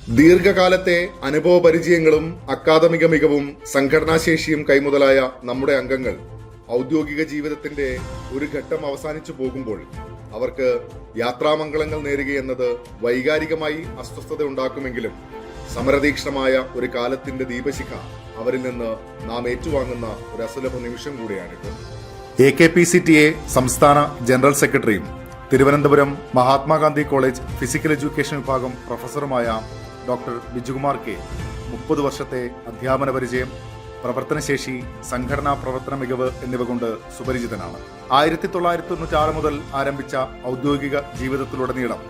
ദീർഘകാലത്തെ അനുഭവ പരിചയങ്ങളും അക്കാദമിക മികവും സംഘടനാശേഷിയും കൈമുതലായ നമ്മുടെ അംഗങ്ങൾ ഔദ്യോഗിക ജീവിതത്തിന്റെ ഒരു ഘട്ടം അവസാനിച്ചു പോകുമ്പോൾ അവർക്ക് യാത്രാമംഗളങ്ങൾ നേരുകയെന്നത് വൈകാരികമായി അസ്വസ്ഥത ഉണ്ടാക്കുമെങ്കിലും സമരതീക്ഷ്ണമായ ഒരു കാലത്തിന്റെ ദീപശിഖ അവരിൽ നിന്ന് നാം ഏറ്റുവാങ്ങുന്ന ഒരു അസുലഭ നിമിഷം കൂടിയാണിത്. AKPCTA സംസ്ഥാന ജനറൽ സെക്രട്ടറിയും Thiruvananthapuram Mahatma Gandhi college physical education വിഭാഗം പ്രൊഫസറുമായ ഡോക്ടർ ബിജുകുമാർ കെ 30 വർഷത്തെ അധ്യാപന പരിചയം, പ്രവർത്തനശേഷി, സംഘടനാ പ്രവർത്തന മികവ് എന്നിവ കൊണ്ട് സുപരിചിതനാണ്. 1996 മുതൽ ആരംഭിച്ച ഔദ്യോഗിക ജീവിതത്തിലുടനീളം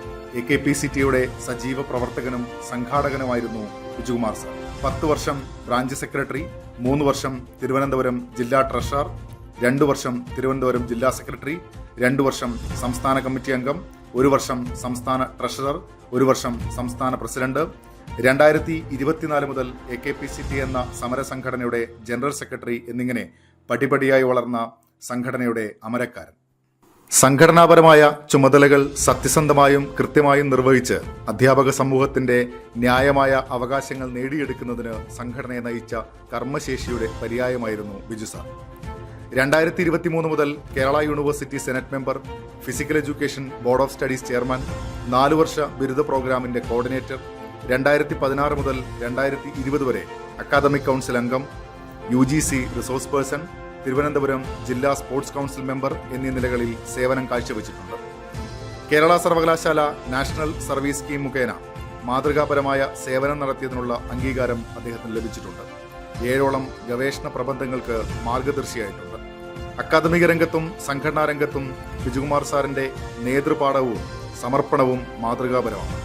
AKPCTയുടെ സജീവ പ്രവർത്തകനും സംഘാടകനുമായിരുന്നു ബിജുകുമാർ സർ. 10 വർഷം ബ്രാഞ്ച് സെക്രട്ടറി, 3 വർഷം തിരുവനന്തപുരം ജില്ലാ ട്രഷറർ, 2 വർഷം തിരുവനന്തപുരം ജില്ലാ സെക്രട്ടറി, 2 വർഷം സംസ്ഥാന കമ്മിറ്റി അംഗം, 1 വർഷം സംസ്ഥാന ട്രഷറർ, 1 വർഷം സംസ്ഥാന പ്രസിഡന്റ്, 2024 മുതൽ AKPCT എന്ന സമരസംഘടനയുടെ ജനറൽ സെക്രട്ടറി എന്നിങ്ങനെ പടിപടിയായി വളർന്ന സംഘടനയുടെ അമരക്കാരൻ. സംഘടനാപരമായ ചുമതലകൾ സത്യസന്ധമായും കൃത്യമായും നിർവഹിച്ച് അധ്യാപക സമൂഹത്തിന്റെ ന്യായമായ അവകാശങ്ങൾ നേടിയെടുക്കുന്നതിന് സംഘടനയെ നയിച്ച കർമ്മശേഷിയുടെ പര്യായമായിരുന്നു ബിജു സാർ. 2023 മുതൽ Kerala university senate member, physical education board of studies chairman, 4 വർഷ ബിരുദ പ്രോഗ്രാമിന്റെ കോർഡിനേറ്റർ, 2016 മുതൽ 2020 വരെ അക്കാദമിക് കൗൺസിൽ അംഗം, UGC റിസോഴ്സ് പേഴ്സൺ, തിരുവനന്തപുരം ജില്ലാ സ്പോർട്സ് കൗൺസിൽ മെമ്പർ എന്നീ നിലകളിൽ സേവനം കാഴ്ചവെച്ചിട്ടുണ്ട്. കേരള സർവകലാശാല നാഷണൽ സർവീസ് സ്കീം മുഖേന മാതൃകാപരമായ സേവനം നടത്തിയതിനുള്ള അംഗീകാരം അദ്ദേഹത്തിന് ലഭിച്ചിട്ടുണ്ട്. 7ഓളം ഗവേഷണ പ്രബന്ധങ്ങൾക്ക് മാർഗദർശിയായിട്ടുണ്ട്. അക്കാദമിക രംഗത്തും സംഘടനാ രംഗത്തും ബിജുകുമാർ സാറിന്റെ നേതൃപാഠവും സമർപ്പണവും മാതൃകാപരമാണ്.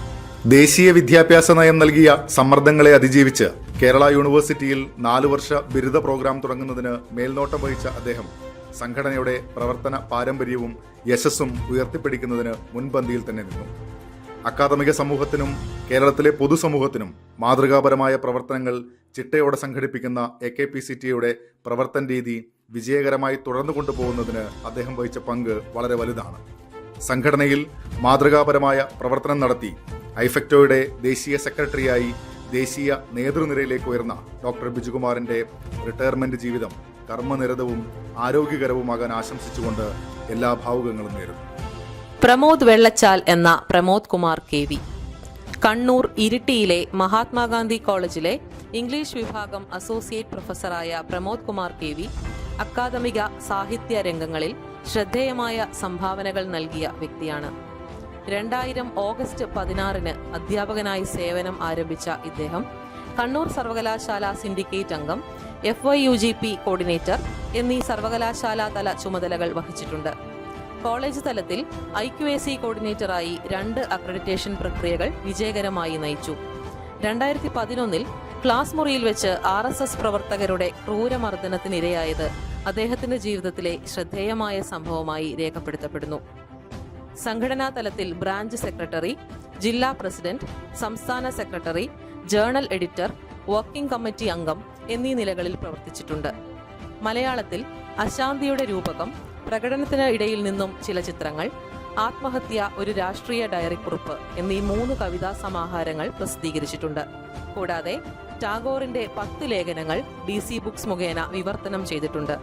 ദേശീയ വിദ്യാഭ്യാസ നയം നൽകിയ സമ്മർദ്ദങ്ങളെ അതിജീവിച്ച് കേരള യൂണിവേഴ്സിറ്റിയിൽ 4 വർഷ ബിരുദ പ്രോഗ്രാം തുടങ്ങുന്നതിന് മേൽനോട്ടം വഹിച്ച അദ്ദേഹം സംഘടനയുടെ പ്രവർത്തന പാരമ്പര്യവും യശസ്സും ഉയർത്തിപ്പിടിക്കുന്നതിന് മുൻപന്തിയിൽ തന്നെ നിന്നു. അക്കാദമിക സമൂഹത്തിനും കേരളത്തിലെ പൊതുസമൂഹത്തിനും മാതൃകാപരമായ പ്രവർത്തനങ്ങൾ ചിട്ടയോടെ സംഘടിപ്പിക്കുന്ന AKPCTയുടെ പ്രവർത്തന രീതി വിജയകരമായി തുടർന്നു കൊണ്ടുപോകുന്നതിന് അദ്ദേഹം വഹിച്ച പങ്ക് വളരെ വലുതാണ്. സംഘടനയിൽ മാതൃകാപരമായ പ്രവർത്തനം നടത്തി ഐഫെക്ടോയുടെ ദേശീയ സെക്രട്ടറിയായി ദേശീയ നേതൃനിരയിലേക്ക് ഉയർന്ന ഡോക്ടർ ബിജുകുമാറിന്റെ റിട്ടയർമെന്റ് ജീവിതം കർമ്മനിരതവും ആരോഗ്യകരവുമാകാൻ ആശംസിച്ചുകൊണ്ട് എല്ലാ ഭാവുകങ്ങളും നേരുന്നു. പ്രമോദ് വെള്ളച്ചാൽ എന്ന പ്രമോദ് കുമാർ KV, കണ്ണൂർ ഇരിട്ടിയിലെ മഹാത്മാഗാന്ധി കോളേജിലെ ഇംഗ്ലീഷ് വിഭാഗം അസോസിയേറ്റ് പ്രൊഫസറായ പ്രമോദ് കുമാർ KV അക്കാദമിക സാഹിത്യ രംഗങ്ങളിൽ ശ്രദ്ധേയമായ സംഭാവനകൾ നൽകിയ വ്യക്തിയാണ്. 2000 ഓഗസ്റ്റ് 16 അധ്യാപകനായി സേവനം ആരംഭിച്ച ഇദ്ദേഹം കണ്ണൂർ സർവകലാശാല സിൻഡിക്കേറ്റ് അംഗം, FYUGP കോർഡിനേറ്റർ എന്നീ സർവകലാശാലാ തല ചുമതലകൾ വഹിച്ചിട്ടുണ്ട്. കോളേജ് തലത്തിൽ IQAC കോർഡിനേറ്ററായി 2 അക്രഡിറ്റേഷൻ പ്രക്രിയകൾ വിജയകരമായി നയിച്ചു. 2011 ക്ലാസ് മുറിയിൽ വെച്ച് RSS പ്രവർത്തകരുടെ ക്രൂരമർദ്ദനത്തിനിരയായത് അദ്ദേഹത്തിന്റെ ജീവിതത്തിലെ ശ്രദ്ധേയമായ സംഭവമായി രേഖപ്പെടുത്തപ്പെടുന്നു. സംഘടനാ തലത്തിൽ ബ്രാഞ്ച് സെക്രട്ടറി, ജില്ലാ പ്രസിഡന്റ്, സംസ്ഥാന secretary, journal editor, working committee അംഗം എന്നീ നിലകളിൽ പ്രവർത്തിച്ചിട്ടുണ്ട്. മലയാളത്തിൽ അശാന്തിയുടെ രൂപകം, പ്രകടനത്തിന് ഇടയിൽ നിന്നും ചില ചിത്രങ്ങൾ, ആത്മഹത്യ ഒരു രാഷ്ട്രീയ ഡയറി കുറിപ്പ് എന്നീ 3 കവിതാ സമാഹാരങ്ങൾ പ്രസിദ്ധീകരിച്ചിട്ടുണ്ട്. കൂടാതെ ടാഗോറിന്റെ 10 ലേഖനങ്ങൾ DC ബുക്സ് മുഖേന വിവർത്തനം ചെയ്തിട്ടുണ്ട്.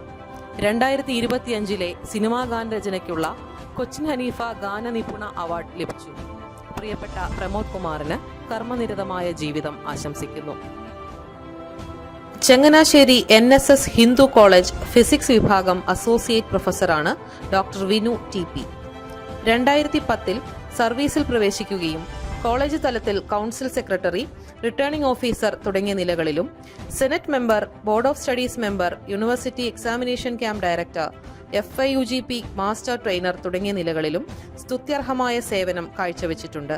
2025 സിനിമാ ഗാനരചനയ്ക്കുള്ള കൊച്ചിൻ ഹനീഫ ഗാനനിപുണ അവാർഡ് ലഭിച്ചു. പ്രിയപ്പെട്ട പ്രമോദ് കുമാറിന് കർമ്മനിരതമായ ജീവിതം ആശംസിക്കുന്നു. Changanassery NSS Hindu college physics വിഭാഗം അസോസിയേറ്റ് പ്രൊഫസറാണ് ഡോക്ടർ വിനു TP. 2010 സർവീസിൽ പ്രവേശിക്കുകയും കോളേജ് തലത്തിൽ കൗൺസിൽ സെക്രട്ടറി, റിട്ടേണിംഗ് ഓഫീസർ തുടങ്ങിയ നിലകളിലും senate member, board of studies member, university examination camp director, FYUGP master trainer തുടങ്ങിയ നിലകളിലും സ്തുത്യർഹമായ സേവനം കാഴ്ചവെച്ചിട്ടുണ്ട്.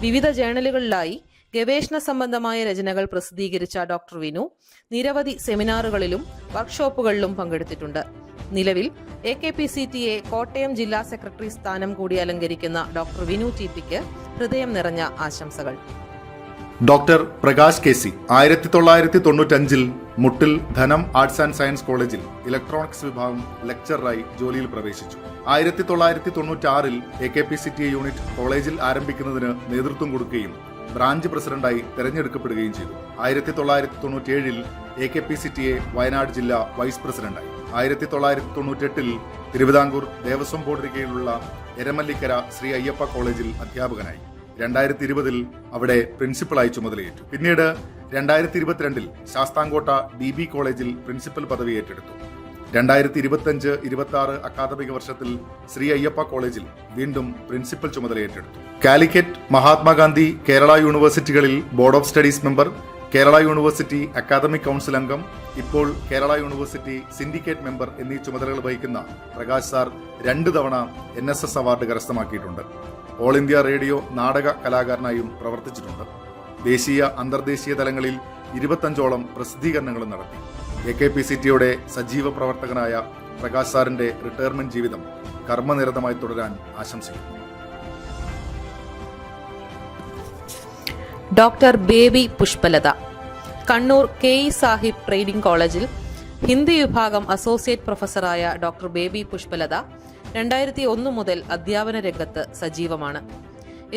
വിവിധ ജേണലുകളിലായി ഗവേഷണ സംബന്ധമായ രചനകൾ പ്രസിദ്ധീകരിച്ച ഡോക്ടർ വിനു നിരവധി സെമിനാറുകളിലും വർക്ക്ഷോപ്പുകളിലും പങ്കെടുത്തിട്ടുണ്ട്. നിലവിൽ AKPCTA കോട്ടയം ജില്ലാ സെക്രട്ടറി സ്ഥാനം കൂടി അലങ്കരിക്കുന്ന ഡോക്ടർ വിനു TPക്ക് ഹൃദയം നിറഞ്ഞ ആശംസകൾ. ഡോക്ടർ പ്രകാശ് KC 1995 മുട്ടിൽ ധനം ആർട്സ് ആൻഡ് സയൻസ് കോളേജിൽ ഇലക്ട്രോണിക്സ് വിഭാഗം ലെക്ചറായി ജോലിയിൽ പ്രവേശിച്ചു. 1996 AKPCTA യൂണിറ്റ് കോളേജിൽ ആരംഭിക്കുന്നതിന് നേതൃത്വം കൊടുക്കുകയും ബ്രാഞ്ച് പ്രസിഡന്റായി തെരഞ്ഞെടുക്കപ്പെടുകയും ചെയ്തു. 1997 AKPCTA വയനാട് ജില്ലാ വൈസ് പ്രസിഡന്റായി. 1998 തിരുവിതാംകൂർ ദേവസ്വം ബോർഡിന് കീഴിലുള്ള എരമല്ലിക്കര ശ്രീ അയ്യപ്പ കോളേജിൽ അധ്യാപകനായി. 2020 അവിടെ പ്രിൻസിപ്പളായി ചുമതലയേറ്റു. പിന്നീട് 2022 ശാസ്താംകോട്ട DB കോളേജിൽ പ്രിൻസിപ്പൽ പദവി ഏറ്റെടുത്തു. 2025-26 അക്കാദമിക വർഷത്തിൽ ശ്രീ അയ്യപ്പ കോളേജിൽ വീണ്ടും പ്രിൻസിപ്പൽ ചുമതല ഏറ്റെടുത്തു. കാലിക്കറ്റ്, മഹാത്മാഗാന്ധി, കേരള യൂണിവേഴ്സിറ്റികളിൽ board of studies member, Kerala university academic council അംഗം, ഇപ്പോൾ കേരള യൂണിവേഴ്സിറ്റി സിൻഡിക്കേറ്റ് മെമ്പർ എന്നീ ചുമതലകൾ വഹിക്കുന്ന പ്രകാശ് സാർ 2 തവണ NSS അവാർഡ് കരസ്ഥമാക്കിയിട്ടുണ്ട്. ഓൾ ഇന്ത്യ റേഡിയോ നാടക കലാകാരനായും പ്രവർത്തിച്ചിട്ടുണ്ട്. ദേശീയ അന്തർദേശീയ തലങ്ങളിൽ 25ഓളം പ്രസിദ്ധീകരണങ്ങളും നടത്തി. AKPCTയുടെ സജീവ പ്രവർത്തകനായ പ്രകാശ് സാറിന്റെ റിട്ടയർമെന്റ് ജീവിതം കർമ്മനിരതമായി തുടരാൻ ആശംസിക്കുന്നു. Doctor baby Pushpalatha, Kannur KE Sahib trading കോളേജിൽ ഹിന്ദി വിഭാഗം അസോസിയേറ്റ് പ്രൊഫസറായ ഡോക്ടർ ബേബി പുഷ്പലത 2001 മുതൽ അധ്യാപന രംഗത്ത് സജീവമാണ്.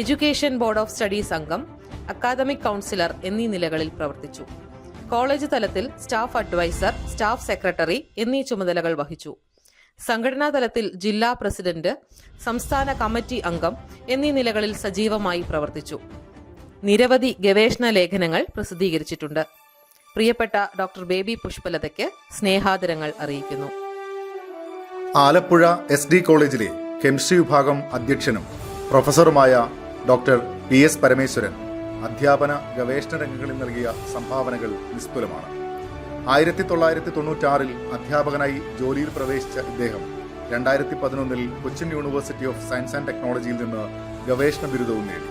എഡ്യൂക്കേഷൻ ബോർഡ് ഓഫ് സ്റ്റഡീസ് അംഗം, അക്കാദമിക് കൗൺസിലർ എന്നീ നിലകളിൽ പ്രവർത്തിച്ചു. കോളേജ് തലത്തിൽ സ്റ്റാഫ് അഡ്വൈസർ, സ്റ്റാഫ് സെക്രട്ടറി എന്നീ ചുമതലകൾ വഹിച്ചു. സംഘടനാ തലത്തിൽ ജില്ലാ പ്രസിഡന്റ്, സംസ്ഥാന കമ്മിറ്റി അംഗം എന്നീ നിലകളിൽ സജീവമായി പ്രവർത്തിച്ചു. നിരവധി ഗവേഷണ ലേഖനങ്ങൾ പ്രസിദ്ധീകരിച്ചിട്ടുണ്ട്. പ്രിയപ്പെട്ട ഡോക്ടർ ബേബി പുഷ്പലതയ്ക്ക് സ്നേഹാദരങ്ങൾ അറിയിക്കുന്നു. ആലപ്പുഴ SD കോളേജിലെ കെമിസ്ട്രി വിഭാഗം അധ്യക്ഷനും പ്രൊഫസറുമായ ഡോക്ടർ PS പരമേശ്വരൻ അധ്യാപന ഗവേഷണ രംഗങ്ങളിൽ നൽകിയ സംഭാവനകൾ നിസ്തുലമാണ്. 1996 അധ്യാപകനായി ജോലിയിൽ പ്രവേശിച്ച ഇദ്ദേഹം 2011 Cochin university of science and ടെക്നോളജിയിൽ നിന്ന് ഗവേഷണ ബിരുദവും നേടി.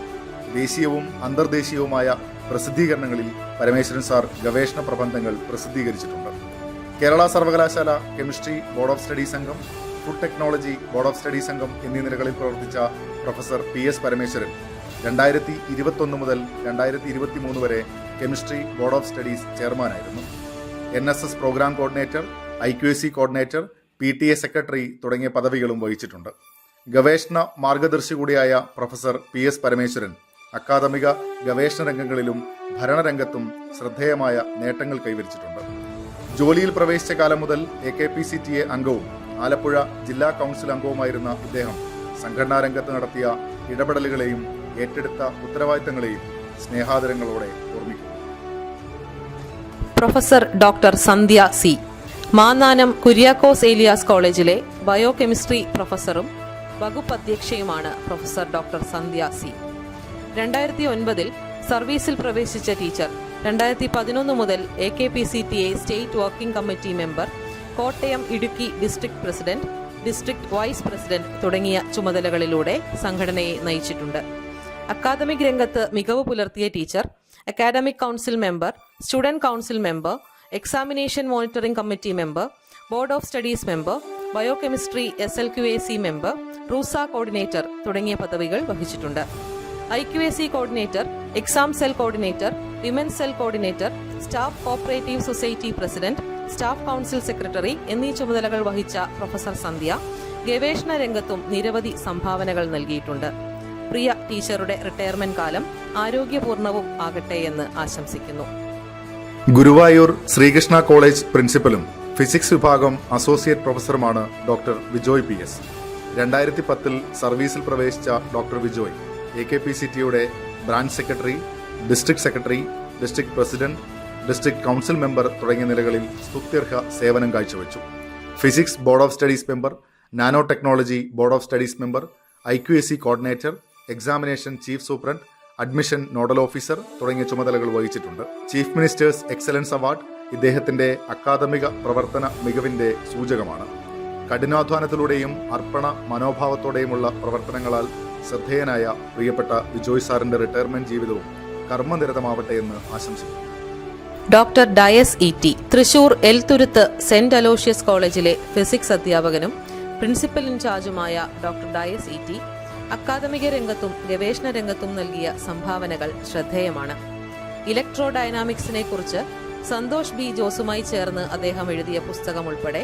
ദേശീയവും അന്തർദേശീയവുമായ പ്രസിദ്ധീകരണങ്ങളിൽ പരമേശ്വരൻ സാർ ഗവേഷണ പ്രബന്ധങ്ങൾ പ്രസിദ്ധീകരിച്ചിട്ടുണ്ട്. കേരള സർവകലാശാല കെമിസ്ട്രി ബോർഡ് ഓഫ് സ്റ്റഡീസ് അംഗം, food technology board of studies അംഗം എന്നീ നിലകളിൽ പ്രവർത്തിച്ച പ്രൊഫസർ PS പരമേശ്വരൻ 2021 മുതൽ 2023 വരെ കെമിസ്ട്രി ബോർഡ് ഓഫ് സ്റ്റഡീസ് ചെയർമാനായിരുന്നു. NSS programme coordinator, IQAC coordinator, PTA secretary തുടങ്ങിയ പദവികളും വഹിച്ചിട്ടുണ്ട്. ഗവേഷണ മാർഗദർശി കൂടിയായ പ്രൊഫസർ PS പരമേശ്വരൻ അക്കാദമിക ഗവേഷണ രംഗങ്ങളിലും ഭരണരംഗത്തും ശ്രദ്ധേയമായ നേട്ടങ്ങൾ കൈവരിച്ചിട്ടുണ്ട്. ജോലിയിൽ പ്രവേശിച്ച കാലം മുതൽ AKPCTA അംഗവും ആലപ്പുഴ ജില്ലാ കൗൺസിൽ അംഗവുമായിരുന്ന ഇദ്ദേഹം സംഘടനാ രംഗത്ത് നടത്തിയ ഇടപെടലുകളെയും ഏറ്റെടുത്ത ഉത്തരവാദിത്തങ്ങളെയും സ്നേഹാദരങ്ങളോടെ ഓർമ്മിക്കുന്നു. പ്രൊഫസർ ഡോക്ടർ സന്ധ്യ C, മാന്നാനം കുര്യാക്കോസ് ഏലിയാസ് കോളേജിലെ ബയോകെമിസ്ട്രി പ്രൊഫസറും വകുപ്പ് അധ്യക്ഷയുമാണ് പ്രൊഫസർ ഡോക്ടർ സന്ധ്യ C. 2009 സർവീസിൽ പ്രവേശിച്ച ടീച്ചർ 2011 മുതൽ AKPCTA state working committee member, Kottayam Idukki district president, district vice president തുടങ്ങിയ ചുമതലകളിലൂടെ സംഘടനയെ നയിച്ചിട്ടുണ്ട്. അക്കാദമിക് രംഗത്ത് മികവ് പുലർത്തിയ teacher academic council member, student council member, examination monitoring committee member, board of studies member, biochemistry SLQAC member, RUSA coordinator തുടങ്ങിയ പദവികൾ വഹിച്ചിട്ടുണ്ട്. IQAC coordinator, exam cell coordinator, women's cell coordinator, staff cooperative society president, staff council secretary എന്നീ ചുമതലകൾ വഹിച്ച professor സന്ധ്യ ഗവേഷണ രംഗത്തും നിരവധി സംഭാവനകൾ നൽകിയിട്ടുണ്ട്. പ്രിയ ടീച്ചറുടെ റിട്ടയർമെന്റ് കാലം ആരോഗ്യപൂർണവും ആകട്ടെ എന്ന് ആശംസിക്കുന്നു. ഗുരുവായൂർ ശ്രീകൃഷ്ണ കോളേജ് പ്രിൻസിപ്പലും ഫിസിക്സ് വിഭാഗം അസോസിയേറ്റ് പ്രൊഫസറുമാണ് ഡോക്ടർ വിജോയ് PS. 2010 സർവീസിൽ പ്രവേശിച്ച ഡോക്ടർ വിജോയ് AKPCTയുടെ branch secretary, district secretary, district president, district council member തുടങ്ങിയ നിലകളിൽ സ്തുത്യർഹ സേവനം കാഴ്ചവെച്ചു. Physics board of studies member, nano technology board of studies member, IQAC coordinator, examination chief superintendent, admission nodal officer തുടങ്ങിയ ചുമതലകൾ വഹിച്ചിട്ടുണ്ട്. ചീഫ് മിനിസ്റ്റേഴ്സ് എക്സലൻസ് അവാർഡ് ഇദ്ദേഹത്തിന്റെ അക്കാദമിക പ്രവർത്തന മികവിന്റെ സൂചകമാണ്. കഠിനാധ്വാനത്തിലൂടെയും അർപ്പണ മനോഭാവത്തോടെയുമുള്ള പ്രവർത്തനങ്ങളാൽ ശ്രദ്ധേയനായ പ്രിയപ്പെട്ട വിജോയ് സാറിന്റെ റിട്ടയർമെന്റ് ജീവിതവും കർമ്മനിരതമാവട്ടെ എന്ന് ആശംസിക്കുന്നു. Doctor Dias ET, Thrissur Elthuruth saint Aloysius കോളേജിലെ ഫിസിക്സ് അധ്യാപകനും പ്രിൻസിപ്പൽ ഇൻചാർജുമായ ഡോക്ടർ ഡയസ് ET അക്കാദമിക രംഗത്തും ഗവേഷണ രംഗത്തും നൽകിയ സംഭാവനകൾ ശ്രദ്ധേയമാണ്. ഇലക്ട്രോ ഡൈനാമിക്സിനെ കുറിച്ച് സന്തോഷ് B. ജോസുമായി ചേർന്ന് അദ്ദേഹം എഴുതിയ പുസ്തകം ഉൾപ്പെടെ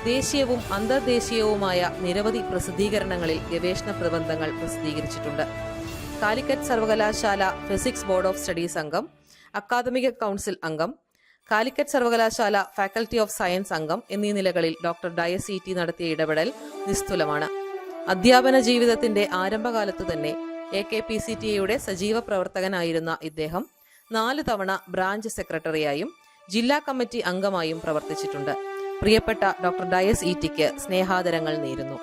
ദേശീയവും അന്തർദേശീയവുമായ നിരവധി പ്രസിദ്ധീകരണങ്ങളിൽ ഗവേഷണ പ്രബന്ധങ്ങൾ പ്രസിദ്ധീകരിച്ചിട്ടുണ്ട്. കാലിക്കറ്റ് സർവകലാശാല ഫിസിക്സ് ബോർഡ് ഓഫ് സ്റ്റഡീസ് അംഗം, അക്കാദമിക കൗൺസിൽ അംഗം, കാലിക്കറ്റ് സർവകലാശാല ഫാക്കൽറ്റി ഓഫ് സയൻസ് അംഗം എന്നീ നിലകളിൽ ഡോക്ടർ ഡയസ് ഇ.ടി. നടത്തിയ ഇടപെടൽ നിസ്തുലമാണ്. അധ്യാപന ജീവിതത്തിന്റെ ആരംഭകാലത്തു തന്നെ AKPCTA സജീവ പ്രവർത്തകനായിരുന്ന ഇദ്ദേഹം 4 തവണ ബ്രാഞ്ച് സെക്രട്ടറിയായും ജില്ലാ കമ്മിറ്റി അംഗമായും പ്രവർത്തിച്ചിട്ടുണ്ട്. പ്രിയപ്പെട്ട ഡോക്ടർ ഡയസ് ഇ.ടിക്ക് സ്നേഹാദരങ്ങൾ നേരുന്നു.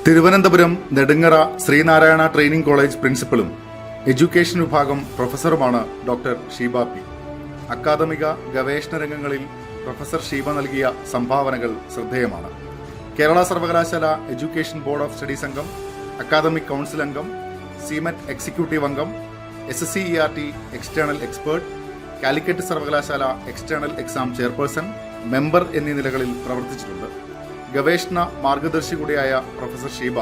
തിരുവനന്തപുരം നെടുങ്ങറ ശ്രീനാരായണ ട്രെയിനിംഗ് കോളേജ് പ്രിൻസിപ്പലും എഡ്യൂക്കേഷൻ വിഭാഗം പ്രൊഫസറുമാണ് ഡോക്ടർ ഷീബ പി. അക്കാദമിക ഗവേഷണ രംഗങ്ങളിൽ പ്രൊഫസർ ഷീബ നൽകിയ സംഭാവനകൾ ശ്രദ്ധേയമാണ്. കേരള സർവകലാശാല എഡ്യൂക്കേഷൻ ബോർഡ് ഓഫ് സ്റ്റഡീസ് അംഗം, അക്കാദമിക് കൗൺസിൽ അംഗം, സിമെറ്റ് എക്സിക്യൂട്ടീവ് അംഗം, SSCERT എക്സ്റ്റേണൽ എക്സ്പേർട്ട്, കാലിക്കറ്റ് സർവകലാശാല എക്സ്റ്റേണൽ എക്സാം ചെയർപേഴ്സൺ, മെമ്പർ എന്നീ നിലകളിൽ പ്രവർത്തിച്ചിട്ടുണ്ട്. ഗവേഷണ മാർഗദർശി കൂടിയായ പ്രൊഫസർ ഷീബ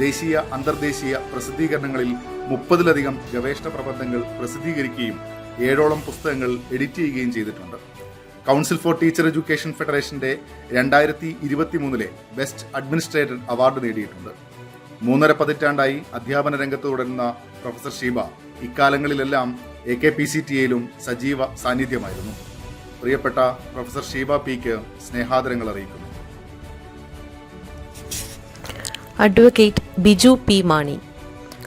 ദേശീയ അന്തർദേശീയ പ്രസിദ്ധീകരണങ്ങളിൽ 30-ലധികം ഗവേഷണ പ്രബന്ധങ്ങൾ പ്രസിദ്ധീകരിക്കുകയും 7ഓളം പുസ്തകങ്ങൾ എഡിറ്റ് ചെയ്യുകയും ചെയ്തിട്ടുണ്ട്. കൗൺസിൽ ഫോർ ടീച്ചർ എഡ്യൂക്കേഷൻ ഫെഡറേഷന്റെ 2023 ബെസ്റ്റ് അഡ്മിനിസ്ട്രേറ്റർ അവാർഡ് നേടിയിട്ടുണ്ട്. 3.5 പതിറ്റാണ്ടായി അധ്യാപന രംഗത്ത് തുടരുന്ന പ്രൊഫസർ ഷീബ ഇക്കാലങ്ങളിലെല്ലാം AKPCTA സജീവ സാന്നിധ്യമായിരുന്നു. പ്രിയപ്പെട്ട പ്രൊഫസർ ഷീബ പിക്ക് സ്നേഹാദരങ്ങൾ അറിയിക്കുന്നു. Advocate Biju P Mani.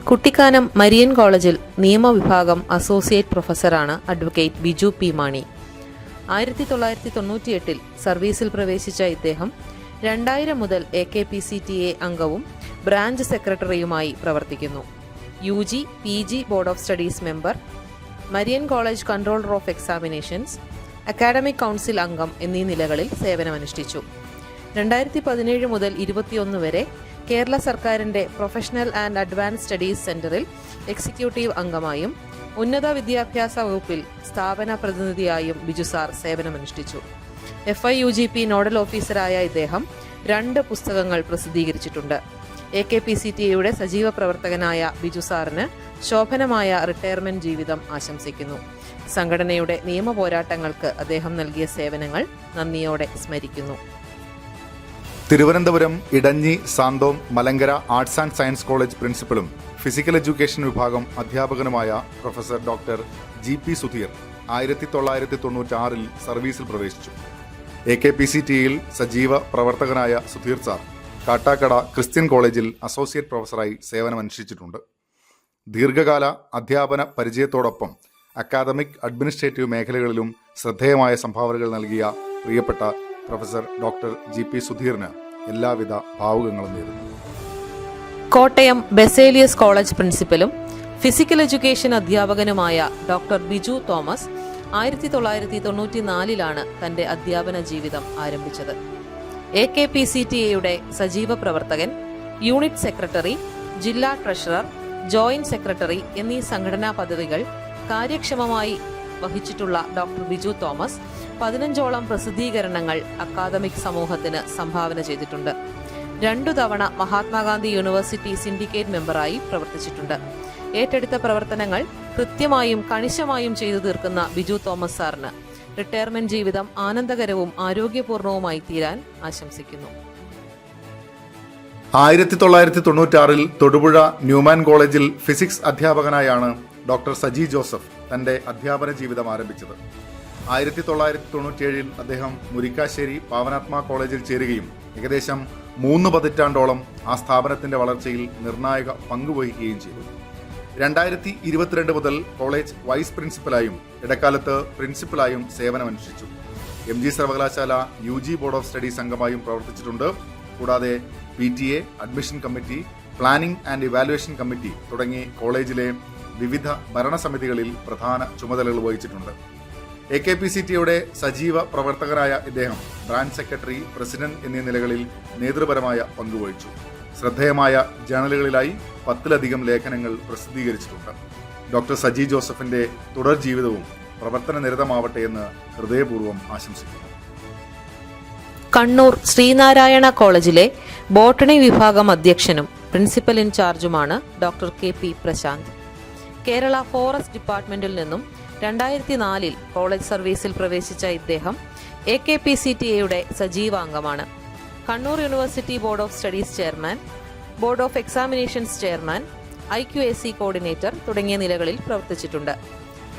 Kuttikkanam Marian കോളേജിൽ നിയമവിഭാഗം അസോസിയേറ്റ് പ്രൊഫസറാണ് അഡ്വക്കേറ്റ് ബിജു പി മാണി. 1998 സർവീസിൽ പ്രവേശിച്ച ഇദ്ദേഹം 2000 മുതൽ AKPCTA അംഗവും ബ്രാഞ്ച് സെക്രട്ടറിയുമായി പ്രവർത്തിക്കുന്നു. UG, PG board of studies member, Marian college controller of examinations, academic council അംഗം എന്നീ നിലകളിൽ സേവനമനുഷ്ഠിച്ചു. 2017 മുതൽ 2021 വരെ കേരള സർക്കാരിന്റെ പ്രൊഫഷണൽ ആൻഡ് അഡ്വാൻസ് സ്റ്റഡീസ് സെന്ററിൽ എക്സിക്യൂട്ടീവ് അംഗമായും ഉന്നത വിദ്യാഭ്യാസ വകുപ്പിൽ സ്ഥാപന പ്രതിനിധിയായും ബിജു സാർ സേവനമനുഷ്ഠിച്ചു. FIUGP നോഡൽ ഓഫീസറായ ഇദ്ദേഹം 2 പുസ്തകങ്ങൾ പ്രസിദ്ധീകരിച്ചിട്ടുണ്ട്. AKPCTA സജീവ പ്രവർത്തകനായ ബിജു സാറിന് ശോഭനമായ റിട്ടയർമെന്റ് ജീവിതം ആശംസിക്കുന്നു. സംഘടനയുടെ നിയമ പോരാട്ടങ്ങൾക്ക് അദ്ദേഹം നൽകിയ സേവനങ്ങൾ നന്ദിയോടെ സ്മരിക്കുന്നു. Thiruvananthapuram Edanji Santhome Malankara arts and science college പ്രിൻസിപ്പലും ഫിസിക്കൽ എഡ്യൂക്കേഷൻ വിഭാഗം അധ്യാപകനുമായ പ്രൊഫസർ ഡോക്ടർ GP സുധീർ 1996 സർവീസിൽ പ്രവേശിച്ചു. AKPCTA സജീവ പ്രവർത്തകനായ സുധീർ സാർ കാട്ടാക്കട ക്രിസ്ത്യൻ കോളേജിൽ അസോസിയേറ്റ് പ്രൊഫസറായി സേവനമനുഷ്ഠിച്ചിട്ടുണ്ട്. ദീർഘകാല അധ്യാപന പരിചയത്തോടൊപ്പം അക്കാദമിക് അഡ്മിനിസ്ട്രേറ്റീവ് മേഖലകളിലും ശ്രദ്ധേയമായ സംഭാവനകൾ നൽകിയ പ്രിയപ്പെട്ട പ്രൊഫസർ ഡോക്ടർ GP സുധീറിന് എല്ലാവിധ ഭാവുകങ്ങളും നേരുന്നു. കോട്ടയം ബെസേലിയസ് കോളേജ് പ്രിൻസിപ്പലും ഫിസിക്കൽ എഡ്യൂക്കേഷൻ അധ്യാപകനുമായ ഡോക്ടർ ബിജു തോമസ് 1994 തന്റെ അധ്യാപന ജീവിതം ആരംഭിച്ചത്. AKPCTA സജീവ പ്രവർത്തകൻ, യൂണിറ്റ് സെക്രട്ടറി, ജില്ലാ ട്രഷറർ, ജോയിന്റ് സെക്രട്ടറി എന്നീ സംഘടനാ പദവികൾ കാര്യക്ഷമമായി വഹിച്ചിട്ടുള്ള ഡോക്ടർ ബിജു തോമസ് 15ഓളം പ്രസിദ്ധീകരണങ്ങൾ അക്കാദമിക് സമൂഹത്തിന് സംഭാവന ചെയ്തിട്ടുണ്ട്. 2 തവണ മഹാത്മാഗാന്ധി യൂണിവേഴ്സിറ്റി സിൻഡിക്കേറ്റ് മെമ്പറായി പ്രവർത്തിച്ചിട്ടുണ്ട്. ഏറ്റെടുത്ത പ്രവർത്തനങ്ങൾ കൃത്യമായും കണിശമായും ചെയ്തു തീർക്കുന്ന ബിജു തോമസ് സാറിന് റിട്ടയർമെന്റ് ജീവിതം ആനന്ദകരവും ആരോഗ്യപൂർണവുമായി തീരാൻ ആശംസിക്കുന്നു. 1996 തൊടുപുഴ ന്യൂമാൻ കോളേജിൽ ഫിസിക്സ് അധ്യാപകനായാണ് ഡോക്ടർ സജി ജോസഫ് തന്റെ അധ്യാപന ജീവിതം ആരംഭിച്ചത്. 1997 അദ്ദേഹം മുരിക്കാശ്ശേരി പാവനാത്മ കോളേജിൽ ചേരുകയും ഏകദേശം 3 പതിറ്റാണ്ടോളം ആ സ്ഥാപനത്തിന്റെ വളർച്ചയിൽ നിർണായക പങ്കുവഹിക്കുകയും ചെയ്തു. 2022 മുതൽ കോളേജ് വൈസ് പ്രിൻസിപ്പലായും ഇടക്കാലത്ത് പ്രിൻസിപ്പലായും സേവനമനുഷ്ഠിച്ചു. MG സർവകലാശാല UG ബോർഡ് ഓഫ് സ്റ്റഡീസ് അംഗമായും പ്രവർത്തിച്ചിട്ടുണ്ട്. കൂടാതെ PTA, admission committee, planning and evaluation committee തുടങ്ങി കോളേജിലെ വിവിധ ഭരണസമിതികളിൽ പ്രധാന ചുമതലകൾ വഹിച്ചിട്ടുണ്ട്. AKPCTA സജീവ പ്രവർത്തകരായ ഇദ്ദേഹം ബ്രാഞ്ച് സെക്രട്ടറി, പ്രസിഡന്റ് എന്നീ നിലകളിൽ നേതൃപരമായ പങ്കുവഹിച്ചു. ശ്രദ്ധേയമായ ജേണലുകളിലായി 10-ലധികം ലേഖനങ്ങൾ പ്രസിദ്ധീകരിച്ചിട്ടുണ്ട്. ഡോക്ടർ സജി ജോസഫിന്റെ തുടർ ജീവിതവും പ്രവർത്തന നിരതമാവട്ടെ എന്ന് ഹൃദയപൂർവ്വം ആശംസിക്കുന്നു. കണ്ണൂർ ശ്രീനാരായണ കോളേജിലെ ബോട്ടണി വിഭാഗം അധ്യക്ഷനും പ്രിൻസിപ്പൽ ഇൻചാർജുമാണ് doctor KP Prasanth. Kerala forest ഡിപ്പാർട്ട്മെന്റിൽ നിന്നും 2004 കോളേജ് സർവീസിൽ പ്രവേശിച്ച ഇദ്ദേഹം AKPCTA സജീവാംഗമാണ്. Kannur university board of studies chairman, board of examinations chairman, IQAC coordinator തുടങ്ങിയ നിലകളിൽ പ്രവർത്തിച്ചിട്ടുണ്ട്.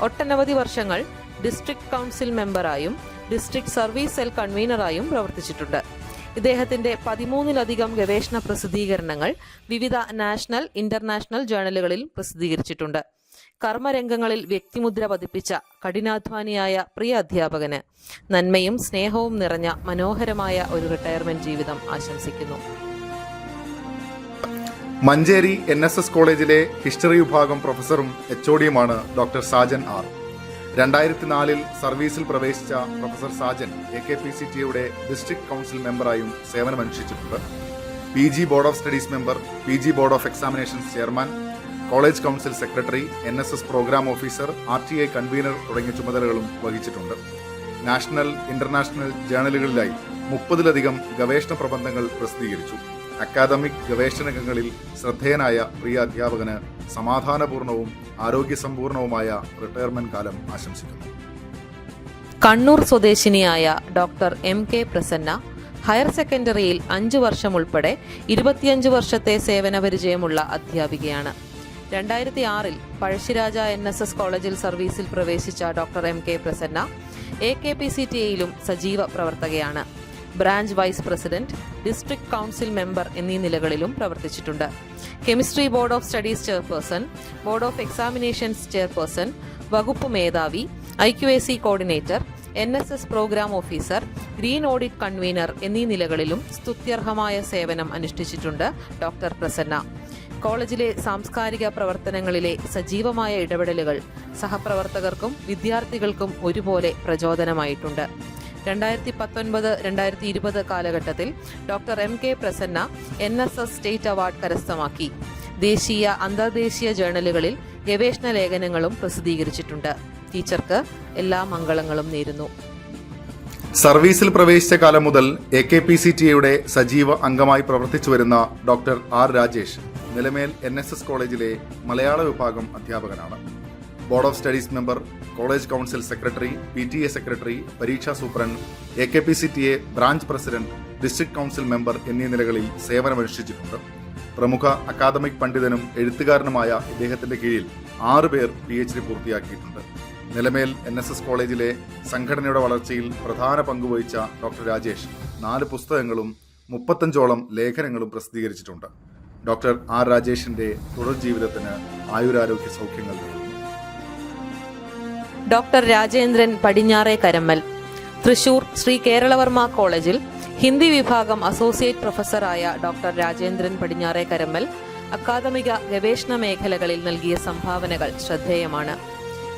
ഒട്ടനവധി വർഷങ്ങൾ ഡിസ്ട്രിക്ട് കൗൺസിൽ മെമ്പറായും ഡിസ്ട്രിക്ട് സർവീസ് സെൽ കൺവീനറായും പ്രവർത്തിച്ചിട്ടുണ്ട്. ഇദ്ദേഹത്തിന്റെ 13-ലധികം ഗവേഷണ പ്രസിദ്ധീകരണങ്ങൾ വിവിധ നാഷണൽ, ഇന്റർനാഷണൽ ജേണലുകളിൽ പ്രസിദ്ധീകരിച്ചിട്ടുണ്ട്. കർമ്മരംഗങ്ങളിൽ വ്യക്തിമുദ്ര പതിപ്പിച്ച കഠിനാധ്വാനിയായ പ്രിയ അധ്യാപകന് നന്മയും സ്നേഹവും നിറഞ്ഞ മനോഹരമായ ഒരു റിട്ടയർമെന്റ് ജീവിതം ആശംസിക്കുന്നു. മഞ്ചേരി NSS കോളേജിലെ ഹിസ്റ്ററി വിഭാഗം പ്രൊഫസറും HOD-യുമാണ് ഡോക്ടർ സാജൻ ആർ. 2004-ൽ സർവീസിൽ പ്രവേശിച്ച പ്രൊഫസർ സാജൻ AKPCTയുടെ ഡിസ്ട്രിക്ട് കൗൺസിൽ മെമ്പറായും സേവനമനുഷ്ഠിച്ചിട്ടുണ്ട്. PG board of studies member, PG board of examinations chairman, college council secretary, NSS programme officer, RTI convener തുടങ്ങിയ ചുമതലകളും വഹിച്ചിട്ടുണ്ട്. നാഷണൽ, ഇന്റർനാഷണൽ ജേണലുകളിലായി 30-ലധികം ഗവേഷണ പ്രബന്ധങ്ങൾ പ്രസിദ്ധീകരിച്ചു. അക്കാദമിക് ഗവേഷണ രംഗങ്ങളിൽ ശ്രദ്ധേയനായ പ്രിയ അധ്യാപകന് സമാധാനപൂർണവും ആരോഗ്യസമ്പൂർണവുമായ റിട്ടയർമെന്റ് കാലം ആശംസിക്കുന്നു. കണ്ണൂർ സ്വദേശിനിയായ ഡോക്ടർ MK പ്രസന്ന ഹയർ സെക്കൻഡറിയിൽ 5 വർഷം ഉൾപ്പെടെ 25 വർഷത്തെ സേവന പരിചയമുള്ള അധ്യാപികയാണ്. 2006-ൽ പഴശ്ശിരാജ NSS കോളേജിൽ സർവീസിൽ പ്രവേശിച്ച ഡോക്ടർ MK പ്രസന്ന AKPCTയിലും സജീവ പ്രവർത്തകയാണ്. Branch vice president, district council member എന്നീ നിലകളിലും പ്രവർത്തിച്ചിട്ടുണ്ട്. Chemistry board of studies chairperson, board of examinations chairperson, വകുപ്പ് മേധാവി, IQAC coordinator, NSS programme officer, green audit convener എന്നീ നിലകളിലും സ്തുത്യർഹമായ സേവനം അനുഷ്ഠിച്ചിട്ടുണ്ട് ഡോക്ടർ പ്രസന്ന. കോളേജിലെ സാംസ്കാരിക പ്രവർത്തനങ്ങളിലെ സജീവമായ ഇടപെടലുകൾ സഹപ്രവർത്തകർക്കും വിദ്യാർത്ഥികൾക്കും ഒരുപോലെ പ്രചോദനമായിട്ടുണ്ട്. 2019-2020 കാലഘട്ടത്തിൽ doctor MK Prasanna NSS state award കരസ്ഥമാക്കി. ദേശീയ, അന്തർദേശീയ ജേണലുകളിൽ ഗവേഷണ ലേഖനങ്ങളും പ്രസിദ്ധീകരിച്ചിട്ടുണ്ട്. ടീച്ചർക്ക് എല്ലാ മംഗളങ്ങളും നേരുന്നു. സർവീസിൽ പ്രവേശിച്ച കാലം മുതൽ AKPCTയുടെ സജീവ അംഗമായി പ്രവർത്തിച്ചു വരുന്ന doctor R Rajesh Nilamel NSS കോളേജിലെ മലയാള വിഭാഗം അധ്യാപകനാണ്. Board of studies member, college council secretary, PTA secretary, പരീക്ഷാ superintendent, AKPCTA branch president, district council member എന്നീ നിലകളിൽ സേവനമനുഷ്ഠിച്ചിട്ടുണ്ട്. പ്രമുഖ അക്കാദമിക് പണ്ഡിതനും എഴുത്തുകാരനുമായ ഇദ്ദേഹത്തിന്റെ കീഴിൽ 6 പേർ PhD പൂർത്തിയാക്കിയിട്ടുണ്ട്. നിലമേൽ NSS കോളേജിലെ സംഘടനയുടെ വളർച്ചയിൽ പ്രധാന പങ്കുവഹിച്ച ഡോക്ടർ രാജേഷ് 4 പുസ്തകങ്ങളും 35ഓളം ലേഖനങ്ങളും പ്രസിദ്ധീകരിച്ചിട്ടുണ്ട്. ഡോക്ടർ R രാജേഷിന്റെ തുടർ ജീവിതത്തിന് ആയുരാരോഗ്യ സൗഖ്യങ്ങൾ നേരുന്നു. ഡോക്ടർ രാജേന്ദ്രൻ പടിഞ്ഞാറേ കരമ്മൽ തൃശൂർ ശ്രീ കേരളവർമ്മ കോളേജിൽ ഹിന്ദി വിഭാഗം അസോസിയേറ്റ് പ്രൊഫസറായ ഡോക്ടർ രാജേന്ദ്രൻ പടിഞ്ഞാറേ കരമ്മൽ അക്കാദമിക ഗവേഷണ മേഖലകളിൽ നൽകിയ സംഭാവനകൾ ശ്രദ്ധേയമാണ്.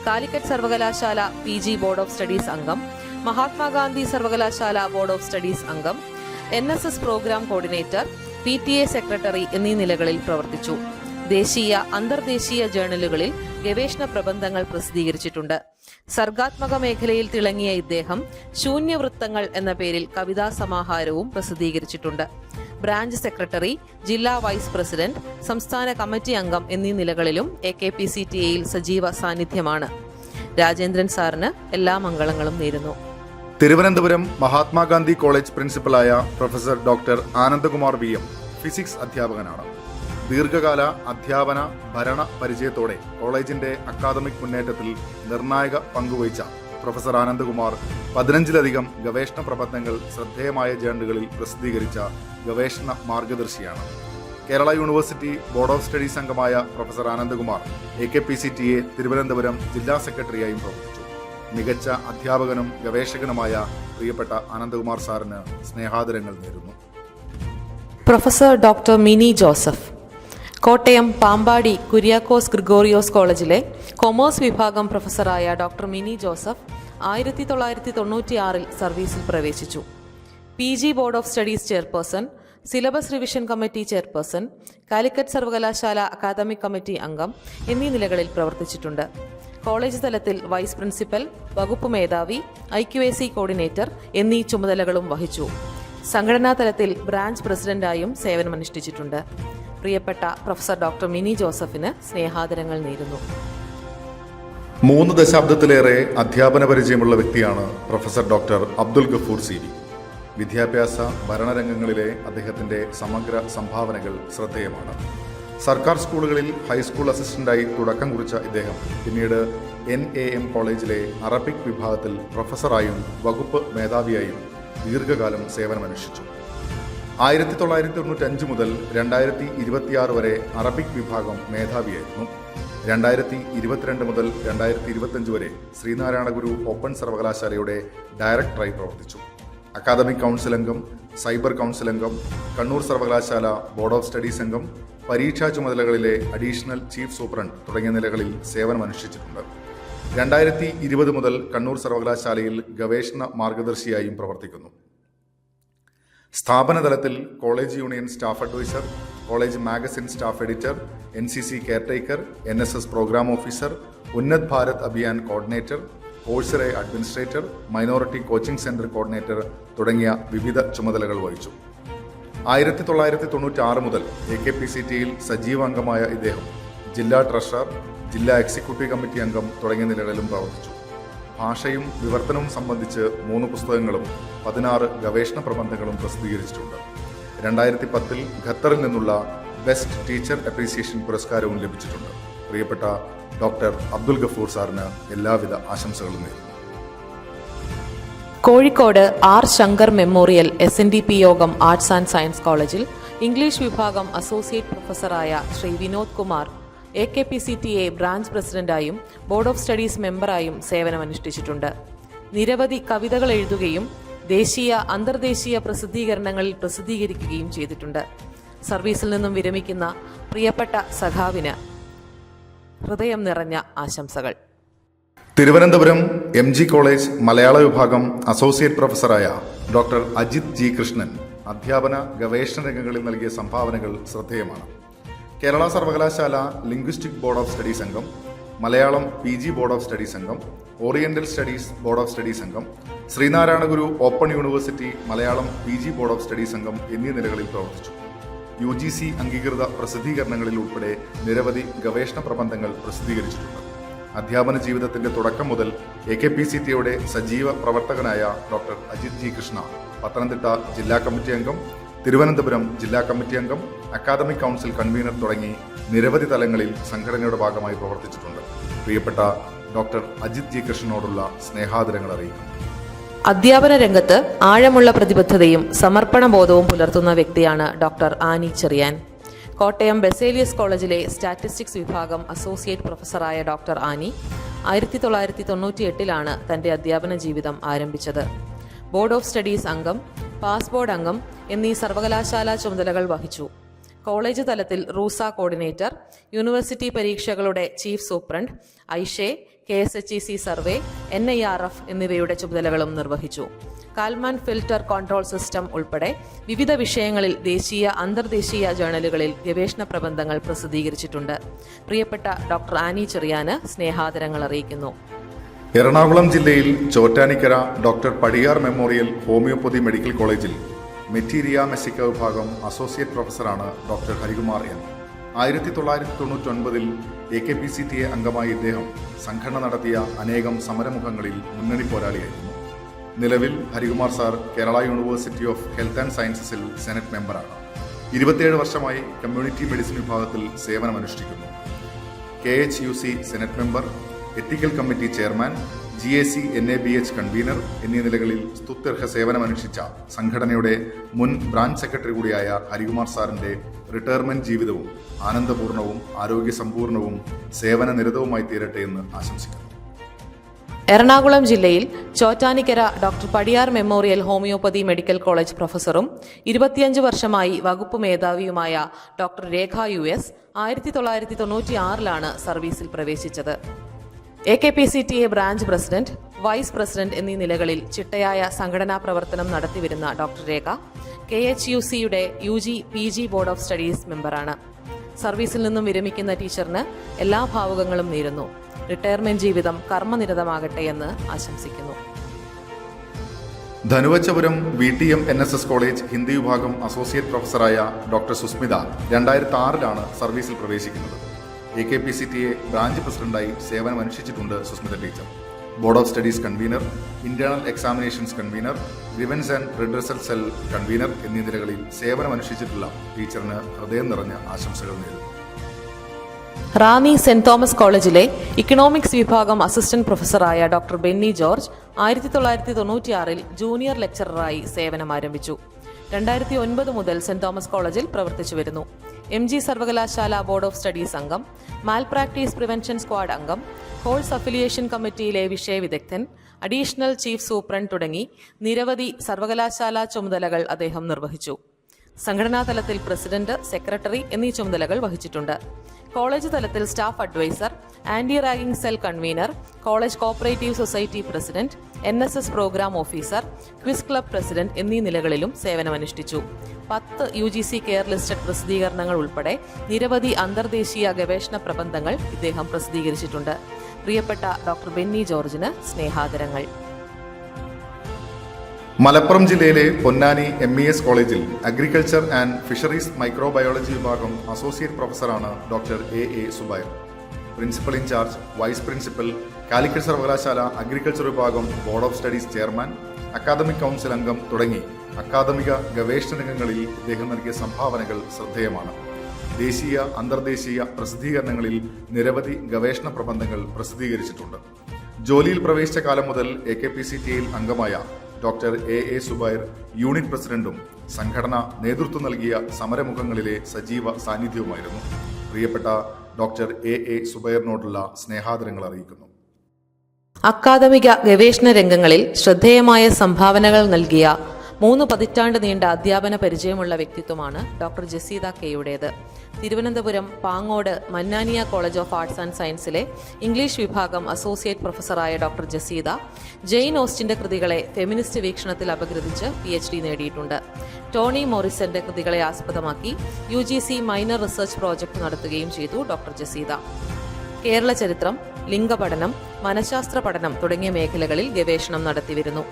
കാലിക്കറ്റ് സർവകലാശാല PG ബോർഡ് ഓഫ് സ്റ്റഡീസ് അംഗം, മഹാത്മാഗാന്ധി സർവകലാശാല ബോർഡ് ഓഫ് സ്റ്റഡീസ് അംഗം, NSS programme coordinator, PTA secretary എന്നീ നിലകളിൽ പ്രവർത്തിച്ചു. ദേശീയ, അന്തർദേശീയ ജേണലുകളിൽ ഗവേഷണ പ്രബന്ധങ്ങൾ പ്രസിദ്ധീകരിച്ചിട്ടുണ്ട്. സർഗാത്മക മേഖലയിൽ തിളങ്ങിയ ഇദ്ദേഹം ശൂന്യവൃത്തങ്ങൾ എന്ന പേരിൽ കവിതാ സമാഹാരവും പ്രസിദ്ധീകരിച്ചിട്ടുണ്ട്. ബ്രാഞ്ച് സെക്രട്ടറി, ജില്ലാ വൈസ് പ്രസിഡന്റ്, സംസ്ഥാന കമ്മിറ്റി അംഗം എന്നീ നിലകളിലും AKPCTയിൽ സജീവ സാന്നിധ്യമാണ്. രാജേന്ദ്രൻ സാറിന് എല്ലാ മംഗളങ്ങളും നേരുന്നു. Thiruvananthapuram Mahatma Gandhi college പ്രിൻസിപ്പലായ professor doctor Anandakumar VM physics അധ്യാപകനാണ്. ദീർഘകാല അധ്യാപന ഭരണ പരിചയത്തോടെ കോളേജിന്റെ അക്കാദമിക് മുന്നേറ്റത്തിൽ നിർണായക പങ്കുവഹിച്ച പ്രൊഫസർ ആനന്ദകുമാർ 15-ലധികം ഗവേഷണ പ്രബന്ധങ്ങൾ ശ്രദ്ധേയമായ ജേണലുകളിൽ പ്രസിദ്ധീകരിച്ച ഗവേഷണ മാർഗദർശിയാണ്. Kerala university board of studies അംഗമായ പ്രൊഫസർ ആനന്ദകുമാർ AKPCTA തിരുവനന്തപുരം ജില്ലാ സെക്രട്ടറിയായും പ്രവർത്തിച്ചു. മികച്ച അധ്യാപകനും ഗവേഷകനുമായ പ്രിയപ്പെട്ട ആനന്ദകുമാർ സാറിന് സ്നേഹാദരങ്ങൾ നേരുന്നു. Professor doctor mini Joseph Kottayam Pampady Kuriakose Gregorios കോളേജിലെ കൊമേഴ്സ് വിഭാഗം പ്രൊഫസറായ ഡോക്ടർ മിനി ജോസഫ് 1996-ൽ സർവീസിൽ പ്രവേശിച്ചു. PG board of studies chairperson, syllabus revision committee chairperson, Calicut സർവകലാശാല അക്കാദമിക് കമ്മിറ്റി അംഗം എന്നീ നിലകളിൽ പ്രവർത്തിച്ചിട്ടുണ്ട്. കോളേജ് തലത്തിൽ വൈസ് പ്രിൻസിപ്പൽ, വകുപ്പ് മേധാവി, IQAC കോർഡിനേറ്റർ എന്നീ ചുമതലകളും വഹിച്ചു. സംഘടനാ തലത്തിൽ ബ്രാഞ്ച് പ്രസിഡന്റായും സേവനമനുഷ്ഠിച്ചിട്ടുണ്ട്. പ്രിയപ്പെട്ട പ്രൊഫസർ ഡോക്ടർ മിനി ജോസഫിന് സ്നേഹാദരങ്ങൾ നേരുന്നു. 3 ദശാബ്ദത്തിലേറെ അധ്യാപന പരിചയമുള്ള വ്യക്തിയാണ് professor doctor Abdul Gafoor CV. വിദ്യാഭ്യാസ ഭരണരംഗങ്ങളിലെ അദ്ദേഹത്തിന്റെ സമഗ്ര സംഭാവനകൾ ശ്രദ്ധേയമാണ്. സർക്കാർ സ്കൂളുകളിൽ ഹൈസ്കൂൾ അസിസ്റ്റന്റായി തുടക്കം കുറിച്ച ഇദ്ദേഹം പിന്നീട് NAM കോളേജിലെ അറബിക് വിഭാഗത്തിൽ പ്രൊഫസറായും വകുപ്പ് മേധാവിയായും ദീർഘകാലം സേവനമനുഷ്ഠിച്ചു. 1995 മുതൽ 2026 വരെ അറബിക് വിഭാഗം മേധാവിയായിരുന്നു. 2022 മുതൽ 2025 വരെ ശ്രീനാരായണ ഗുരു ഓപ്പൺ സർവകലാശാലയുടെ ഡയറക്ടറായി പ്രവർത്തിച്ചു. അക്കാദമിക് കൗൺസിൽ അംഗം, സൈബർ കൗൺസിൽ അംഗം, കണ്ണൂർ സർവകലാശാല ബോർഡ് ഓഫ് സ്റ്റഡീസ് അംഗം, പരീക്ഷാ ചുമതലകളിലെ അഡീഷണൽ ചീഫ് സൂപ്രണ്ട് തുടങ്ങിയ നിലകളിൽ സേവനമനുഷ്ഠിച്ചിട്ടുണ്ട്. 2020 മുതൽ കണ്ണൂർ സർവകലാശാലയിൽ ഗവേഷണ മാർഗദർശിയായും പ്രവർത്തിക്കുന്നു. സ്ഥാപന തലത്തിൽ college union staff adviser, college magazine staff editor, NCC caretaker, NSS programme officer, Unnat Bharat Abhiyan coordinator, Coursera administrator, minority coaching centre coordinator തുടങ്ങിയ വിവിധ ചുമതലകൾ വഹിച്ചു. 1996 മുതൽ AKPCTയിൽ സജീവ അംഗമായ ഇദ്ദേഹം ജില്ലാ ട്രഷറർ, ജില്ലാ എക്സിക്യൂട്ടീവ് കമ്മിറ്റി അംഗം തുടങ്ങിയ നിലകളിലും പ്രവർത്തിച്ചു. ഭാഷയും വിവർത്തനവും സംബന്ധിച്ച് 3 പുസ്തകങ്ങളും 16 ഗവേഷണ പ്രബന്ധങ്ങളും പ്രസിദ്ധീകരിച്ചിട്ടുണ്ട്. 2010 ഖത്തറിൽ നിന്നുള്ള ബെസ്റ്റ് ടീച്ചർ അപ്രീസിയേഷൻ പുരസ്കാരവും ലഭിച്ചിട്ടുണ്ട്. പ്രിയപ്പെട്ട ഡോക്ടർ അബ്ദുൽ ഗഫൂർ സാറിന് എല്ലാവിധ ആശംസകളും നേരുന്നു. Kozhikode R. Shankar memorial SNDP Yogam arts and science കോളേജിൽ ഇംഗ്ലീഷ് വിഭാഗം അസോസിയേറ്റ് പ്രൊഫസറായ ശ്രീ വിനോദ് കുമാർ AKPCTA ബ്രാഞ്ച് പ്രസിഡന്റായും ബോർഡ് ഓഫ് സ്റ്റഡീസ് മെമ്പറായും സേവനമനുഷ്ഠിച്ചിട്ടുണ്ട്. നിരവധി കവിതകൾ എഴുതുകയും ദേശീയ അന്തർദേശീയ പ്രസിദ്ധീകരണങ്ങളിൽ പ്രസിദ്ധീകരിക്കുകയും ചെയ്തിട്ടുണ്ട്. സർവീസിൽ നിന്നും വിരമിക്കുന്ന പ്രിയപ്പെട്ട സഖാവിന് ഹൃദയം നിറഞ്ഞ ആശംസകൾ. തിരുവനന്തപുരം MG കോളേജ് മലയാള വിഭാഗം അസോസിയേറ്റ് പ്രൊഫസറായ ഡോക്ടർ അജിത് G. കൃഷ്ണൻ അധ്യാപന ഗവേഷണ രംഗങ്ങളിൽ നൽകിയ സംഭാവനകൾ ശ്രദ്ധേയമാണ്. കേരള സർവകലാശാല ലിംഗ്വിസ്റ്റിക് ബോർഡ് ഓഫ് സ്റ്റഡീസ് അംഗം, Malayalam PG board of studies അംഗം, oriental studies board of studies അംഗം, Sreenarayana Guru open university Malayalam PG board of studies അംഗം എന്നീ നിലകളിൽ പ്രവർത്തിച്ചു. UGC അംഗീകൃത പ്രസിദ്ധീകരണങ്ങളിൽ ഉൾപ്പെടെ നിരവധി ഗവേഷണ പ്രബന്ധങ്ങൾ പ്രസിദ്ധീകരിച്ചിട്ടുണ്ട്. അധ്യാപന ജീവിതത്തിന്റെ തുടക്കം മുതൽ AKPCTയുടെ സജീവ പ്രവർത്തകനായ ഡോക്ടർ അജിത് G. കൃഷ്ണ പത്തനംതിട്ട ജില്ലാ കമ്മിറ്റി അംഗം, തിരുവനന്തപുരം ജില്ലാ കമ്മിറ്റി അംഗം, അക്കാദമിക് കൗൺസിൽ കൺവീനർ തുടങ്ങി നിരവധി തലങ്ങളിൽ സംഘടനയുടെ ഭാഗമായി പ്രവർത്തിച്ചിട്ടുണ്ട്. പ്രിയപ്പെട്ട ഡോക്ടർ അജിത് G. കൃഷ്ണനോടുള്ള സ്നേഹാദരങ്ങൾ അറിയിക്കുന്നു. അധ്യാപന രംഗത്ത് ആഴമുള്ള പ്രതിബദ്ധതയും സമർപ്പണബോധവും പുലർത്തുന്ന വ്യക്തിയാണ് ഡോക്ടർ ആനി ചെറിയാൻ. കോട്ടയം ബെസേലിയസ് കോളേജിലെ സ്റ്റാറ്റിസ്റ്റിക്സ് വിഭാഗം അസോസിയേറ്റ് പ്രൊഫസറായ ഡോക്ടർ ആനി 1998 തന്റെ അധ്യാപന ജീവിതം ആരംഭിച്ചത്. ബോർഡ് ഓഫ് സ്റ്റഡീസ് അംഗം, പാസ്ബോർഡ് അംഗം എന്നീ സർവകലാശാലാ ചുമതലകൾ വഹിച്ചു. കോളേജ് തലത്തിൽ റൂസ കോർഡിനേറ്റർ, യൂണിവേഴ്സിറ്റി പരീക്ഷകളുടെ chief superintendent, Aishe, KSHEC survey, NIRF എന്നിവയുടെ ചുമതലകളും നിർവഹിച്ചു. കാൽമാൻ ഫിൽട്ടർ കൺട്രോൾ സിസ്റ്റം ഉൾപ്പെടെ വിവിധ വിഷയങ്ങളിൽ ദേശീയ അന്തർദേശീയ ജേണലുകളിൽ ഗവേഷണ പ്രബന്ധങ്ങൾ പ്രസിദ്ധീകരിച്ചിട്ടുണ്ട്. പ്രിയപ്പെട്ട ഡോക്ടർ ആനി ചെറിയാന് സ്നേഹാദരങ്ങൾ അറിയിക്കുന്നു. എറണാകുളം ജില്ലയിൽ Chottanikkara doctor Padiyar memorial homoeopathy medical കോളേജിൽ മെറ്റീരിയ മെസ്സിക്ക വിഭാഗം അസോസിയേറ്റ് പ്രൊഫസറാണ് ഡോക്ടർ ഹരികുമാർ N. 1999 AKPCTA അംഗമായ ഇദ്ദേഹം സംഘടന നടത്തിയ അനേകം സമരമുഖങ്ങളിൽ മുന്നണി പോരാളിയായിരുന്നു. നിലവിൽ Harikumar sir Kerala university of health and സയൻസസിൽ സെനറ്റ് മെമ്പറാണ്. 27 വർഷമായി കമ്മ്യൂണിറ്റി മെഡിസിൻ വിഭാഗത്തിൽ സേവനമനുഷ്ഠിക്കുന്നു. KHUC senate member, ethical committee chairman, GAC NABH convener എന്നീ നിലകളിൽ സ്തുത്യർഹ സേവനമനുഷ്ഠിച്ച സംഘടനയുടെ മുൻ ബ്രാഞ്ച് സെക്രട്ടറി കൂടിയായ ഹരികുമാർ സാറിന്റെ റിട്ടയർമെന്റ് ജീവിതവും ആനന്ദപൂർണവും ആരോഗ്യസമ്പൂർണവും സേവനനിരതവുമായി തീരട്ടെ എന്ന് ആശംസിക്കുന്നു. എറണാകുളം ജില്ലയിൽ Chottanikkara doctor Padiyar memorial homoeopathy medical college പ്രൊഫസറും 25 വർഷമായി വകുപ്പ് മേധാവിയുമായ ഡോക്ടർ രേഖ US 1996 സർവീസിൽ പ്രവേശിച്ചത്. AKPCTA branch president, vice president എന്നീ നിലകളിൽ ചിട്ടയായ സംഘടനാ പ്രവർത്തനം നടത്തിവരുന്ന ഡോക്ടർ രേഖ KHUCയുടെ UG PG board of studies മെമ്പറാണ്. സർവീസിൽ നിന്നും വിരമിക്കുന്ന ടീച്ചറിന് എല്ലാ ഭാവുകങ്ങളും നേരുന്നു. റിട്ടയർമെന്റ് ജീവിതം കർമ്മനിരതമാകട്ടെ എന്ന് ആശംസിക്കുന്നു. Dhanuvachapuram VTM NSS college Hindi വിഭാഗം അസോസിയേറ്റ് പ്രൊഫസറായ ഡോക്ടർ സുസ്മിത 2006 സർവീസിൽ പ്രവേശിക്കുന്നത്. AKPCTA ബ്രാഞ്ച് പ്രസിഡന്റായി സേവനമനുഷ്ഠിച്ചിട്ടുണ്ട് Susmitha teacher. Board of studies convener, internal examinations convener, grievance and redressal cell convener എന്നീ നിലകളിൽ സേവനമനുഷ്ഠിച്ചിട്ടുള്ള ടീച്ചറിന് ഹൃദയം നിറഞ്ഞ ആശംസകൾ നേരുന്നു. റാന്നി സെന്റ് തോമസ് കോളേജിലെ ഇക്കണോമിക്സ് വിഭാഗം അസിസ്റ്റന്റ് പ്രൊഫസറായ ഡോക്ടർ ബെന്നി ജോർജ് 1996 ജൂനിയർ ലെക്ചററായി സേവനം ആരംഭിച്ചു. 2009 മുതൽ സെന്റ് തോമസ് കോളേജിൽ പ്രവർത്തിച്ചു വരുന്നു. MG സർവകലാശാല ബോർഡ് ഓഫ് സ്റ്റഡീസ് അംഗം, മാൽ പ്രാക്ടീസ് പ്രിവെൻഷൻ സ്ക്വാഡ് അംഗം, കോഴ്സ് അഫിലിയേഷൻ കമ്മിറ്റിയിലെ വിഷയവിദഗ്ധൻ, അഡീഷണൽ ചീഫ് സൂപ്രണ്ട് തുടങ്ങി നിരവധി സർവകലാശാല ചുമതലകൾ അദ്ദേഹം നിർവഹിച്ചു. സംഘടനാ തലത്തിൽ പ്രസിഡന്റ്, സെക്രട്ടറി എന്നീ ചുമതലകൾ വഹിച്ചിട്ടുണ്ട്. കോളേജ് തലത്തിൽ staff adviser, anti ragging cell convener, college cooperative society president, NSS programme officer, quiz club president എന്നീ നിലകളിലും സേവനമനുഷ്ഠിച്ചു. 10 UGC കെയർ ലിസ്റ്റഡ് പ്രസിദ്ധീകരണങ്ങൾ ഉൾപ്പെടെ നിരവധി അന്തർദേശീയ ഗവേഷണ പ്രബന്ധങ്ങൾ ഇദ്ദേഹം പ്രസിദ്ധീകരിച്ചിട്ടുണ്ട്. പ്രിയപ്പെട്ട ഡോക്ടർ ബെന്നി ജോർജിന് സ്നേഹാദരങ്ങൾ. മലപ്പുറം ജില്ലയിലെ പൊന്നാനി MES കോളേജിൽ അഗ്രികൾച്ചർ ആൻഡ് ഫിഷറീസ് മൈക്രോബയോളജി വിഭാഗം അസോസിയേറ്റ് പ്രൊഫസറാണ് doctor A Zubair. Principal incharge, vice principal, Calicut സർവകലാശാല അഗ്രികൾച്ചർ വിഭാഗം board of studies chairman, academic council അംഗം തുടങ്ങി അക്കാദമിക ഗവേഷണ രംഗങ്ങളിൽ ഇദ്ദേഹം നൽകിയ സംഭാവനകൾ ശ്രദ്ധേയമാണ്. ദേശീയ, അന്തർദേശീയ പ്രസിദ്ധീകരണങ്ങളിൽ നിരവധി ഗവേഷണ പ്രബന്ധങ്ങൾ പ്രസിദ്ധീകരിച്ചിട്ടുണ്ട്. ജോലിയിൽ പ്രവേശിച്ച കാലം മുതൽ AKPCTയിൽ അംഗമായ ഡോക്ടർ A സുബൈർ യൂണിറ്റ് പ്രസിഡന്റും സംഘടന നേതൃത്വം നൽകിയ സമരമുഖങ്ങളിലെ സജീവ സാന്നിധ്യവുമായിരുന്നു. പ്രിയപ്പെട്ട ഡോക്ടർ A സുബൈറിനോടുള്ള സ്നേഹാദരങ്ങൾ അറിയിക്കുന്നു. അക്കാദമിക ഗവേഷണ രംഗങ്ങളിൽ ശ്രദ്ധേയമായ സംഭാവനകൾ നൽകിയ 3 പതിറ്റാണ്ട് നീണ്ട അധ്യാപന പരിചയമുള്ള വ്യക്തിത്വമാണ് ഡോക്ടർ ജസീദ കെയുടേത്. Thiruvananthapuram Pangode Mannaniya college of arts and സയൻസിലെ ഇംഗ്ലീഷ് വിഭാഗം അസോസിയേറ്റ് പ്രൊഫസറായ ഡോക്ടർ ജസീദ ജെയിൻ ഓസ്റ്റിന്റെ കൃതികളെ ഫെമിനിസ്റ്റ് വീക്ഷണത്തിൽ അപഗ്രഥിച്ച് PhD നേടിയിട്ടുണ്ട്. ടോണി മോറിസന്റെ കൃതികളെ ആസ്പദമാക്കി UGC മൈനർ റിസർച്ച് പ്രോജക്ട് നടത്തുകയും ചെയ്തു ഡോക്ടർ ജസീദ. കേരള ചരിത്രം, ലിംഗപഠനം, മനഃശാസ്ത്ര പഠനം തുടങ്ങിയ മേഖലകളിൽ ഗവേഷണം നടത്തിവരുന്നു.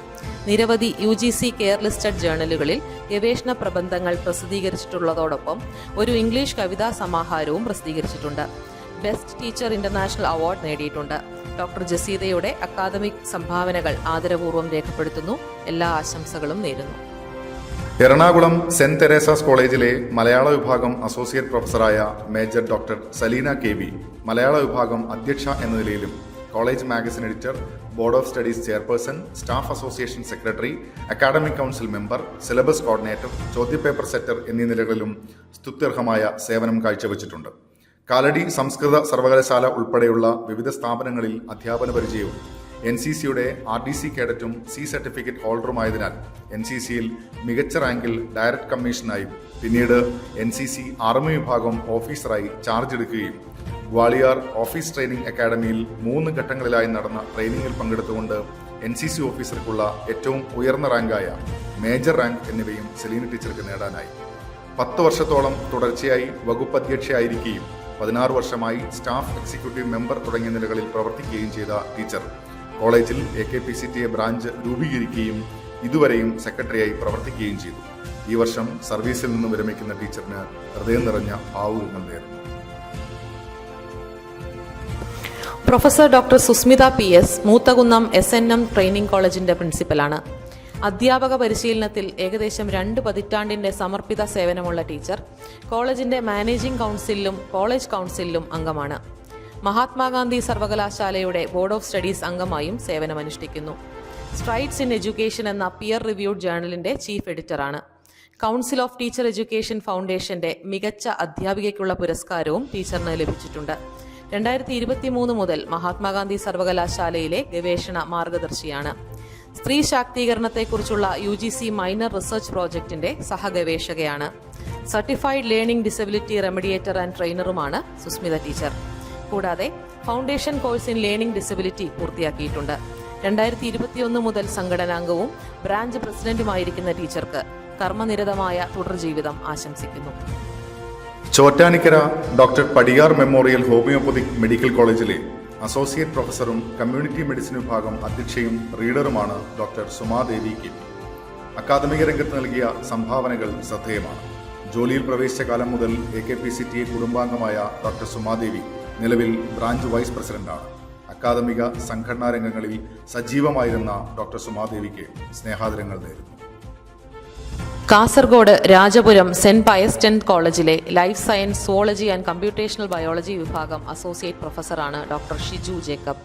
നിരവധി UGC കെയർ ലിസ്റ്റഡ് ജേർണലുകളിൽ ഗവേഷണ പ്രബന്ധങ്ങൾ പ്രസിദ്ധീകരിച്ചിട്ടുള്ളതോടൊപ്പം ഒരു ഇംഗ്ലീഷ് കവിതാ സമാഹാരവും പ്രസിദ്ധീകരിച്ചിട്ടുണ്ട്. ബെസ്റ്റ് ടീച്ചർ ഇന്റർനാഷണൽ അവാർഡ് നേടിയിട്ടുണ്ട്. ഡോക്ടർ ജസീദയുടെ അക്കാദമിക് സംഭാവനകൾ ആദരപൂർവ്വം രേഖപ്പെടുത്തുന്നു. എല്ലാ ആശംസകളും നേരുന്നു. എറണാകുളം സെന്റ് തെരേസാസ് കോളേജിലെ മലയാള വിഭാഗം അസോസിയേറ്റ് പ്രൊഫസറായ മേജർ ഡോക്ടർ സലീന KV മലയാള വിഭാഗം അധ്യക്ഷ എന്ന നിലയിലും college magazine editor, board of studies chairperson, staff association secretary, academic council member, syllabus coordinator, ചോദ്യപേപ്പർ സെറ്റർ എന്നീ നിലകളിലും സ്തുത്യർഹമായ സേവനം കാഴ്ചവെച്ചിട്ടുണ്ട്. കാലടി സംസ്കൃത സർവകലാശാല ഉൾപ്പെടെയുള്ള വിവിധ സ്ഥാപനങ്ങളിൽ അധ്യാപന പരിചയവും NCCയുടെ RDC കേഡറ്റും C സർട്ടിഫിക്കറ്റ് ഹോൾഡറുമായതിനാൽ NCCയിൽ മികച്ച റാങ്കിൽ ഡയറക്ട് കമ്മീഷനായും പിന്നീട് NCC ആർമി വിഭാഗം ഓഫീസറായി ചാർജ് എടുക്കുകയും ഗ്വാളിയാർ ഓഫീസ് ട്രെയിനിംഗ് അക്കാദമിയിൽ 3 ഘട്ടങ്ങളിലായി നടന്ന ട്രെയിനിങ്ങിൽ പങ്കെടുത്തുകൊണ്ട് NCC ഓഫീസർക്കുള്ള ഏറ്റവും ഉയർന്ന റാങ്കായ മേജർ റാങ്ക് എന്നിവയും സെലീന ടീച്ചർക്ക് നേടാനായി. 10 വർഷത്തോളം തുടർച്ചയായി വകുപ്പ് അധ്യക്ഷയായിരിക്കുകയും 16 വർഷമായി സ്റ്റാഫ് എക്സിക്യൂട്ടീവ് മെമ്പർ തുടങ്ങിയ നിലകളിൽ പ്രവർത്തിക്കുകയും ചെയ്ത ടീച്ചർ കോളേജിൽ AKPCTA ബ്രാഞ്ച് രൂപീകരിക്കുകയും ഇതുവരെയും സെക്രട്ടറിയായി പ്രവർത്തിക്കുകയും ചെയ്തു. ഈ വർഷം സർവീസിൽ നിന്ന് വിരമിക്കുന്ന ടീച്ചറിന് ഹൃദയം നിറഞ്ഞ ഭാവുകങ്ങൾ നേരുന്നു. Professor doctor Susmitha PS Moothakunnam SNM training കോളേജിന്റെ പ്രിൻസിപ്പലാണ്. അധ്യാപക പരിശീലനത്തിൽ ഏകദേശം 2 പതിറ്റാണ്ടിന്റെ സമർപ്പിത സേവനമുള്ള ടീച്ചർ കോളേജിന്റെ മാനേജിംഗ് കൗൺസിലിലും കോളേജ് കൗൺസിലിലും അംഗമാണ്. മഹാത്മാഗാന്ധി സർവകലാശാലയുടെ ബോർഡ് ഓഫ് സ്റ്റഡീസ് അംഗമായും സേവനമനുഷ്ഠിക്കുന്നു. സ്ട്രൈഡ്സ് ഇൻ എഡ്യൂക്കേഷൻ എന്ന പിയർ റിവ്യൂഡ് ജേർണലിന്റെ ചീഫ് എഡിറ്ററാണ്. കൗൺസിൽ ഓഫ് ടീച്ചർ എഡ്യൂക്കേഷൻ ഫൗണ്ടേഷന്റെ മികച്ച അധ്യാപികയ്ക്കുള്ള പുരസ്കാരവും ടീച്ചറിന് ലഭിച്ചിട്ടുണ്ട്. 2023 മുതൽ മഹാത്മാഗാന്ധി സർവകലാശാലയിലെ ഗവേഷണ മാർഗദർശിയാണ്. സ്ത്രീ ശാക്തീകരണത്തെക്കുറിച്ചുള്ള UGC മൈനർ റിസർച്ച് പ്രോജക്ടിന്റെ സഹഗവേഷകയാണ്. Certified learning disability remediator and ട്രെയിനറുമാണ് സുസ്മിത ടീച്ചർ. കൂടാതെ foundation course in learning disability പൂർത്തിയാക്കിയിട്ടുണ്ട്. 2021 മുതൽ സംഘടനാംഗവും ബ്രാഞ്ച് പ്രസിഡന്റുമായിരിക്കുന്ന ടീച്ചർക്ക് കർമ്മനിരതമായ തുടർ ജീവിതം ആശംസിക്കുന്നു. Chottanikkara doctor Padiyar memorial homoeopathic medical കോളേജിലെ അസോസിയേറ്റ് പ്രൊഫസറും കമ്മ്യൂണിറ്റി മെഡിസിൻ വിഭാഗം അധ്യക്ഷയും റീഡറുമാണ് ഡോക്ടർ സുമാദേവി KP. അക്കാദമിക രംഗത്ത് നൽകിയ സംഭാവനകൾ ശ്രദ്ധേയമാണ്. ജോലിയിൽ പ്രവേശിച്ച കാലം മുതൽ AKPCTA കുടുംബാംഗമായ ഡോക്ടർ സുമാദേവി നിലവിൽ ബ്രാഞ്ച് വൈസ് പ്രസിഡന്റാണ്. അക്കാദമിക സംഘടനാ രംഗങ്ങളിൽ സജീവമായിരുന്ന ഡോക്ടർ സുമാദേവിക്ക് സ്നേഹാദരങ്ങൾ നേരുന്നു. Kasaragod Rajapuram saint Pius 10th കോളേജിലെ life science zoology and computational biology വിഭാഗം അസോസിയേറ്റ് പ്രൊഫസറാണ് ഡോക്ടർ ഷിജു ജേക്കബ്.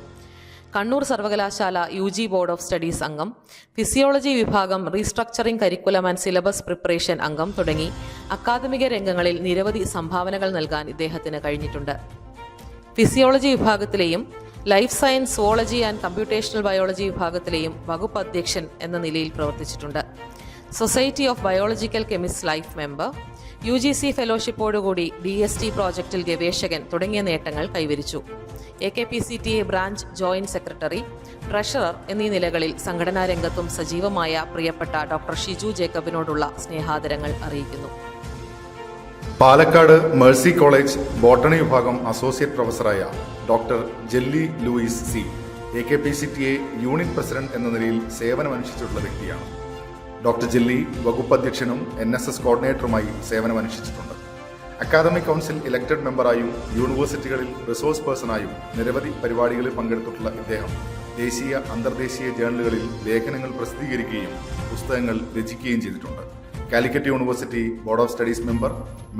കണ്ണൂർ സർവകലാശാല UG ബോർഡ് ഓഫ് സ്റ്റഡീസ് അംഗം, ഫിസിയോളജി വിഭാഗം restructuring curriculum and syllabus preparation അംഗം തുടങ്ങി അക്കാദമിക രംഗങ്ങളിൽ നിരവധി സംഭാവനകൾ നൽകാൻ ഇദ്ദേഹത്തിന് കഴിഞ്ഞിട്ടുണ്ട്. ഫിസിയോളജി വിഭാഗത്തിലെയും life science zoology and computational biology വിഭാഗത്തിലെയും വകുപ്പ് അധ്യക്ഷൻ എന്ന നിലയിൽ പ്രവർത്തിച്ചിട്ടുണ്ട്. Society of biological chemist life member, UGC ഫെലോഷിപ്പോടുകൂടി DST പ്രോജക്റ്റിൽ ഗവേഷകൻ തുടങ്ങിയ നേട്ടങ്ങൾ കൈവരിച്ചു. AKPCTA branch joint secretary, treasurer എന്നീ നിലകളിൽ സംഘടനാ രംഗത്തും സജീവമായ പ്രിയപ്പെട്ട ഡോക്ടർ ഷിജു ജേക്കബിനോടുള്ള സ്നേഹാദരങ്ങൾ അറിയിക്കുന്നു. പാലക്കാട് മേഴ്സി കോളേജ് ബോട്ടണി വിഭാഗം അസോസിയേറ്റ് പ്രൊഫസറായ doctor Jelly Louis C AKPCTA unit president എന്ന നിലയിൽ സേവനമനുഷ്ഠിച്ചിട്ടുള്ള വ്യക്തിയാണ്. ഡോക്ടർ ജെല്ലി വകുപ്പ് അധ്യക്ഷനും NSS കോർഡിനേറ്ററുമായി സേവനമനുഷ്ഠിച്ചിട്ടുണ്ട്. അക്കാദമിക് കൗൺസിൽ ഇലക്ടഡ് മെമ്പറായും യൂണിവേഴ്സിറ്റികളിൽ റിസോഴ്സ് പേഴ്സണായും നിരവധി പരിപാടികളിൽ പങ്കെടുത്തിട്ടുള്ള ഇദ്ദേഹം ദേശീയ അന്തർദേശീയ ജേർണലുകളിൽ ലേഖനങ്ങൾ പ്രസിദ്ധീകരിക്കുകയും പുസ്തകങ്ങൾ രചിക്കുകയും ചെയ്തിട്ടുണ്ട്. Calicut university board of studies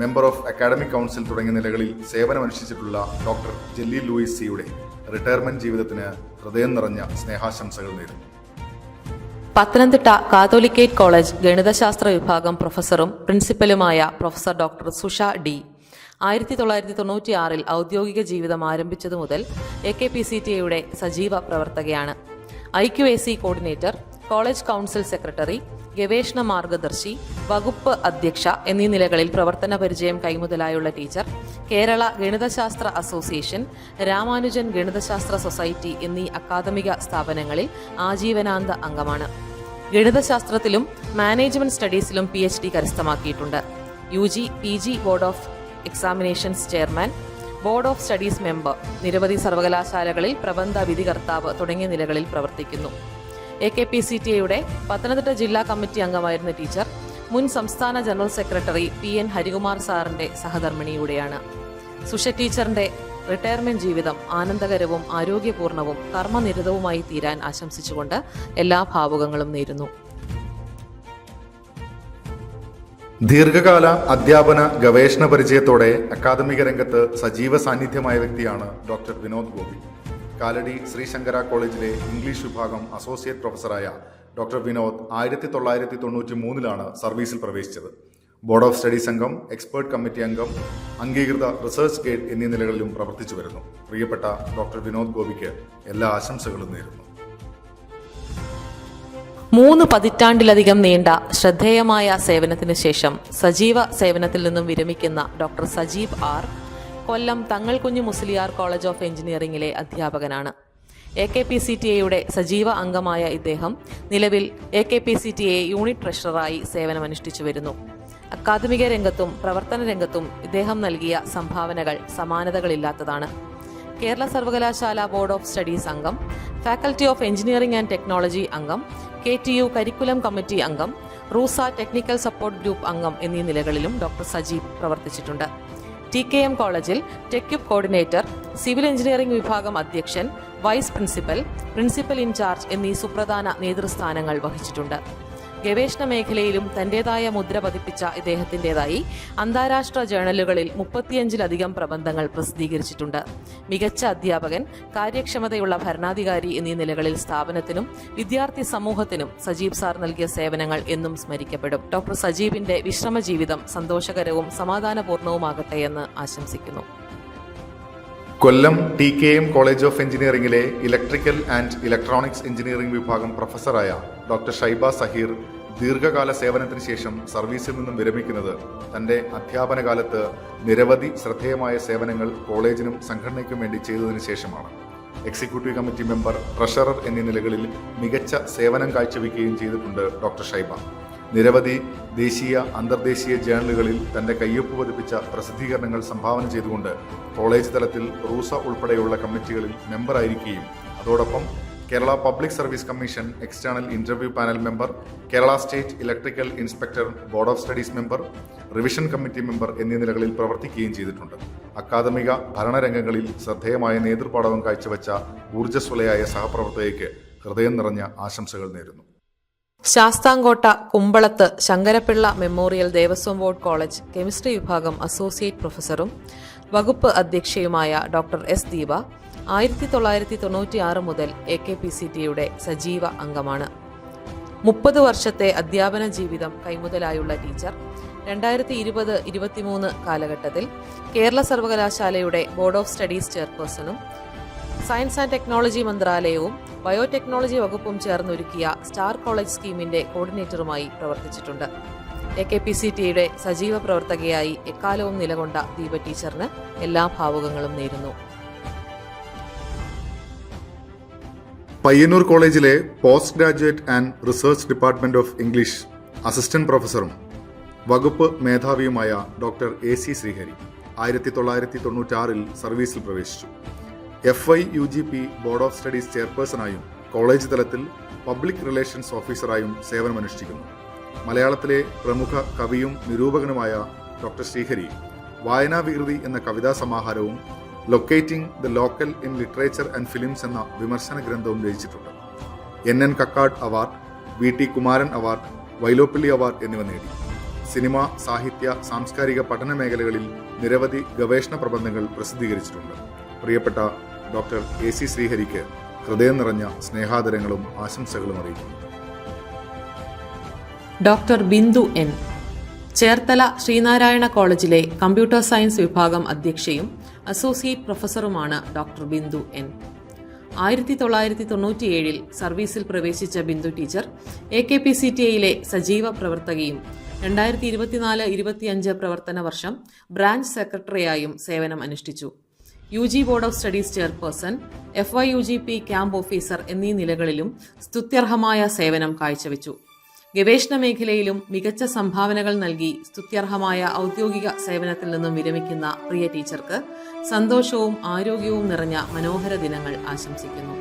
member of academic council തുടങ്ങിയ നിലകളിൽ സേവനമനുഷ്ഠിച്ചിട്ടുള്ള ഡോക്ടർ ജെല്ലി ലൂയിസ് സിയുടെ റിട്ടയർമെന്റ് ജീവിതത്തിന് ഹൃദയം നിറഞ്ഞ സ്നേഹാശംസകൾ നേരുന്നു. പത്തനംതിട്ട കാത്തോലിക്കേറ്റ് കോളേജ് ഗണിതശാസ്ത്ര വിഭാഗം പ്രൊഫസറും പ്രിൻസിപ്പലുമായ പ്രൊഫസർ ഡോക്ടർ സുഷ D 1996 ഔദ്യോഗിക ജീവിതം ആരംഭിച്ചതു മുതൽ AKPCTA സജീവ പ്രവർത്തകയാണ്. IQAC coordinator, college council secretary, ഗവേഷണ മാർഗദർശി, വകുപ്പ് അധ്യക്ഷ എന്നീ നിലകളിൽ പ്രവർത്തന പരിചയം കൈമുതലായുള്ള ടീച്ചർ, കേരള ഗണിതശാസ്ത്ര അസോസിയേഷൻ, രാമാനുജൻ ഗണിതശാസ്ത്ര സൊസൈറ്റി എന്നീ അക്കാദമിക സ്ഥാപനങ്ങളിൽ ആജീവനാന്ത അംഗമാണ്. ഗണിതശാസ്ത്രത്തിലും മാനേജ്മെന്റ് സ്റ്റഡീസിലും PhD കരസ്ഥമാക്കിയിട്ടുണ്ട്. UG PG board of examinations chairman, board of studies member, നിരവധി സർവകലാശാലകളിൽ പ്രബന്ധ വിധികർത്താവ് തുടങ്ങിയ നിലകളിൽ പ്രവർത്തിക്കുന്നു. AKPCTA പത്തനംതിട്ട ജില്ലാ കമ്മിറ്റി അംഗമായിരുന്ന ടീച്ചർ മുൻ സംസ്ഥാന ജനറൽ സെക്രട്ടറി PN ഹരികുമാർ സാറിന്റെ സഹധർമ്മിണിയൂടെയാണ്. സുഷ ടീച്ചറിന്റെ റിട്ടയർമെന്റ് ജീവിതം ആനന്ദകരവും ആരോഗ്യപൂർണവും കർമ്മനിരതവുമായി തീരാൻ ആശംസിച്ചുകൊണ്ട് എല്ലാ ഭാവുകങ്ങളും നേരുന്നു. ദീർഘകാല അധ്യാപന ഗവേഷണ പരിചയത്തോടെ അക്കാദമിക രംഗത്ത് സജീവ സാന്നിധ്യമായ വ്യക്തിയാണ് ഡോക്ടർ വിനോദ് ഗോപി. കാലടി ശ്രീ ശങ്കര കോളേജിലെ ഇംഗ്ലീഷ് വിഭാഗം അസോസിയേറ്റ് പ്രൊഫസറായ ഡോക്ടർ വിനോദ് 1993 സർവീസിൽ പ്രവേശിച്ചത്. ബോർഡ് ഓഫ് സ്റ്റഡീസ് അംഗം, എക്സ്പേർട്ട് കമ്മിറ്റി അംഗം, അംഗീകൃത റിസർച്ച് ഗൈഡ് എന്നീ നിലകളിലും പ്രവർത്തിച്ചു വരുന്നു. പ്രിയപ്പെട്ട ഡോക്ടർ വിനോദ് ഗോപിക്ക് എല്ലാ ആശംസകളും നേരുന്നു. 3 പതിറ്റാണ്ടിലധികം നീണ്ട ശ്രദ്ധേയമായ സേവനത്തിന് ശേഷം സജീവ സേവനത്തിൽ നിന്നും വിരമിക്കുന്ന doctor Sajeeb R Kollam Thangalkunju Musaliar college of എഞ്ചിനീയറിംഗിലെ അധ്യാപകനാണ്. AKPCTA സജീവ അംഗമായ ഇദ്ദേഹം നിലവിൽ AKPCTA യൂണിറ്റ് ട്രഷററായി സേവനമനുഷ്ഠിച്ചു വരുന്നു. അക്കാദമിക രംഗത്തും പ്രവർത്തന രംഗത്തും ഇദ്ദേഹം നൽകിയ സംഭാവനകൾ സമാനതകളില്ലാത്തതാണ്. കേരള സർവകലാശാല ബോർഡ് ഓഫ് സ്റ്റഡീസ് അംഗം, faculty of engineering and technology അംഗം, KTU കരിക്കുലം കമ്മിറ്റി അംഗം, റൂസ ടെക്നിക്കൽ സപ്പോർട്ട് ഗ്രൂപ്പ് അംഗം എന്നീ നിലകളിലും ഡോക്ടർ സജീബ് പ്രവർത്തിച്ചിട്ടുണ്ട്. TKM കോളേജിൽ ടെക്യുപ് കോർഡിനേറ്റർ, സിവിൽ എഞ്ചിനീയറിംഗ് വിഭാഗം അധ്യക്ഷൻ, വൈസ് പ്രിൻസിപ്പൽ ഇൻചാർജ് എന്നീ സുപ്രധാന നേതൃസ്ഥാനങ്ങൾ വഹിച്ചിട്ടുണ്ട്. ഗവേഷണ മേഖലയിലും തന്റേതായ മുദ്ര പതിപ്പിച്ച ഇദ്ദേഹത്തിൻ്റെതായി അന്താരാഷ്ട്ര ജേർണലുകളിൽ 35-ലധികം പ്രബന്ധങ്ങൾ പ്രസിദ്ധീകരിച്ചിട്ടുണ്ട്. മികച്ച അധ്യാപകൻ, കാര്യക്ഷമതയുള്ള ഭരണാധികാരി എന്നീ നിലകളിൽ സ്ഥാപനത്തിനും വിദ്യാർത്ഥി സമൂഹത്തിനും സജീബ് സാർ നൽകിയ സേവനങ്ങൾ എന്നും സ്മരിക്കപ്പെടും. ഡോക്ടർ സജീബിന്റെ വിശ്രമ ജീവിതം സന്തോഷകരവും സമാധാനപൂർണവുമാകട്ടെ എന്ന് ആശംസിക്കുന്നു. കൊല്ലം TKM കോളേജ് ഓഫ് എഞ്ചിനീയറിംഗിലെ ഇലക്ട്രിക്കൽ ആൻഡ് ഇലക്ട്രോണിക്സ് എഞ്ചിനീയറിംഗ് വിഭാഗം പ്രൊഫസറായ ഡോക്ടർ ഷൈബ സഹീർ ദീർഘകാല സേവനത്തിന് ശേഷം സർവീസിൽ നിന്നും വിരമിക്കുന്നത് തന്റെ അധ്യാപന കാലത്ത് നിരവധി ശ്രദ്ധേയമായ സേവനങ്ങൾ കോളേജിനും സംഘടനയ്ക്കും വേണ്ടി ചെയ്തതിനു ശേഷമാണ്. എക്സിക്യൂട്ടീവ് കമ്മിറ്റി മെമ്പർ, ട്രഷറർ എന്നീ നിലകളിൽ മികച്ച സേവനം കാഴ്ചവെക്കുകയും ചെയ്തിട്ടുണ്ട് ഡോക്ടർ ഷൈബ. നിരവധി ദേശീയ അന്തർദേശീയ ജേർണലുകളിൽ തന്റെ കയ്യൊപ്പ് പതിപ്പിച്ച പ്രസിദ്ധീകരണങ്ങൾ സംഭാവന ചെയ്തുകൊണ്ട് കോളേജ് തലത്തിൽ റൂസ ഉൾപ്പെടെയുള്ള കമ്മിറ്റികളിൽ മെമ്പറായിരിക്കുകയും അതോടൊപ്പം Kerala public service commission external interview panel member, Kerala state electrical inspector board of studies member, revision committee member എന്നീ നിലകളിൽ പ്രവർത്തിക്കുകയും ചെയ്തിട്ടുണ്ട്. അക്കാദമിക ഭരണരംഗങ്ങളിൽ ശ്രദ്ധേയമായ നേതൃപാടവം കാഴ്ചവെച്ച ഊർജ്ജസ്വലയായ സഹപ്രവർത്തകയ്ക്ക് ഹൃദയം നിറഞ്ഞ ആശംസകൾ നേരുന്നു. Sasthamkotta Kumbalath Sankarapillai memorial Devaswom board college chemistry വിഭാഗം അസോസിയേറ്റ് പ്രൊഫസറും വകുപ്പ് അധ്യക്ഷയുമായ ഡോക്ടർ എസ് ദീപ 1996 മുതൽ AKPCTയുടെ സജീവ അംഗമാണ്. 30 വർഷത്തെ അധ്യാപന ജീവിതം കൈമുതലായുള്ള ടീച്ചർ 2020-23 കാലഘട്ടത്തിൽ കേരള സർവകലാശാലയുടെ ബോർഡ് ഓഫ് സ്റ്റഡീസ് ചെയർപേഴ്സണും സയൻസ് ആൻഡ് ടെക്നോളജി മന്ത്രാലയവും ബയോടെക്നോളജി വകുപ്പും ചേർന്നൊരുക്കിയ സ്റ്റാർ കോളേജ് സ്കീമിന്റെ കോർഡിനേറ്ററുമായി പ്രവർത്തിച്ചിട്ടുണ്ട്. AKPCTയുടെ സജീവ പ്രവർത്തകയായി എക്കാലവും നിലകൊണ്ട ദീപ ടീച്ചറിന് എല്ലാ ഭാവുകങ്ങളും നേരുന്നു. പയ്യന്നൂർ കോളേജിലെ post graduate and research department of English assistant പ്രൊഫസറും വകുപ്പ് മേധാവിയുമായ ഡോക്ടർ AC ശ്രീഹരി 1996 സർവീസിൽ പ്രവേശിച്ചു. FIUGP ബോർഡ് ഓഫ് സ്റ്റഡീസ് ചെയർപേഴ്സണായും കോളേജ് തലത്തിൽ പബ്ലിക് റിലേഷൻസ് ഓഫീസറായും സേവനമനുഷ്ഠിക്കുന്നു. മലയാളത്തിലെ പ്രമുഖ കവിയും നിരൂപകനുമായ ഡോക്ടർ ശ്രീഹരി വായനാ വികൃതി എന്ന കവിതാ സമാഹാരവും locating the local in literature and films എന്ന വിമർശന ഗ്രന്ഥവും രചിച്ചിട്ടുണ്ട്. NN Kakkad award, VT Kumaran award, Vyloppilli award എന്നിവ നേടി. സിനിമ, സാഹിത്യ, സാംസ്കാരിക പഠന മേഖലകളിൽ നിരവധി ഗവേഷണ പ്രബന്ധങ്ങൾ പ്രസിദ്ധീകരിച്ചിട്ടുണ്ട്. പ്രിയപ്പെട്ട ഡോക്ടർ AC ശ്രീഹരിക്ക് ഹൃദയം നിറഞ്ഞ സ്നേഹാദരങ്ങളും ആശംസകളും അറിയിക്കുന്നു. Doctor Bindu N. ചേർത്തല ശ്രീനാരായണ കോളേജിലെ കമ്പ്യൂട്ടർ സയൻസ് വിഭാഗം അധ്യക്ഷയും അസോസിയേറ്റ് പ്രൊഫസറുമാണ് ഡോക്ടർ ബിന്ദു N. 1997 സർവീസിൽ പ്രവേശിച്ച ബിന്ദു ടീച്ചർ AKPCTയിലെ സജീവ പ്രവർത്തകയും 2024-25 പ്രവർത്തന വർഷം ബ്രാഞ്ച് സെക്രട്ടറിയായും സേവനം അനുഷ്ഠിച്ചു. UG board of studies chairperson, FIUGP camp officer എന്നീ നിലകളിലും സ്തുത്യർഹമായ സേവനം കാഴ്ചവെച്ചു. ഗവേഷണ മേഖലയിലും മികച്ച സംഭാവനകൾ നൽകി സ്തുത്യർഹമായ ഔദ്യോഗിക സേവനത്തിൽ നിന്നും വിരമിക്കുന്ന പ്രിയ ടീച്ചർക്ക് സന്തോഷവും ആരോഗ്യവും നിറഞ്ഞ മനോഹര ദിനങ്ങൾ ആശംസിക്കുന്നു.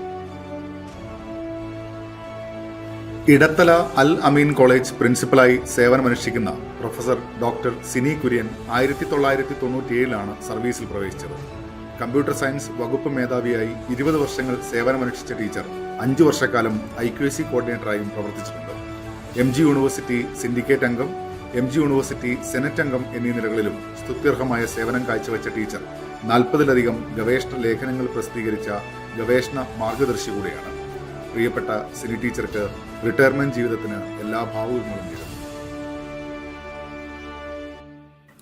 ഇടത്തല അൽ അമീൻ കോളേജ് പ്രിൻസിപ്പലായി സേവനമനുഷ്ഠിക്കുന്ന പ്രൊഫസർ ഡോക്ടർ സിനി കുര്യൻ 1997 സർവീസിൽ പ്രവേശിച്ചത്. കമ്പ്യൂട്ടർ സയൻസ് വകുപ്പ് മേധാവിയായി 20 വർഷങ്ങൾ സേവനമനുഷ്ഠിച്ച ടീച്ചർ 5 വർഷക്കാലം IQAC കോർഡിനേറ്ററായും പ്രവർത്തിച്ചിട്ടുണ്ട്. MG യൂണിവേഴ്സിറ്റി സിൻഡിക്കേറ്റ് അംഗം, MG യൂണിവേഴ്സിറ്റി സെനറ്റ് അംഗം എന്നീ നിലകളിലും സ്തുത്യർഹമായ സേവനം കാഴ്ചവെച്ച ടീച്ചർ 40-ലധികം ഗവേഷണ ലേഖനങ്ങൾ പ്രസിദ്ധീകരിച്ച ഗവേഷണ മാർഗദർശി കൂടെയാണ്. പ്രിയപ്പെട്ട സിനി ടീച്ചർക്ക് റിട്ടയർമെന്റ് ജീവിതത്തിന് എല്ലാ ഭാവുകങ്ങളും നേരുന്നു.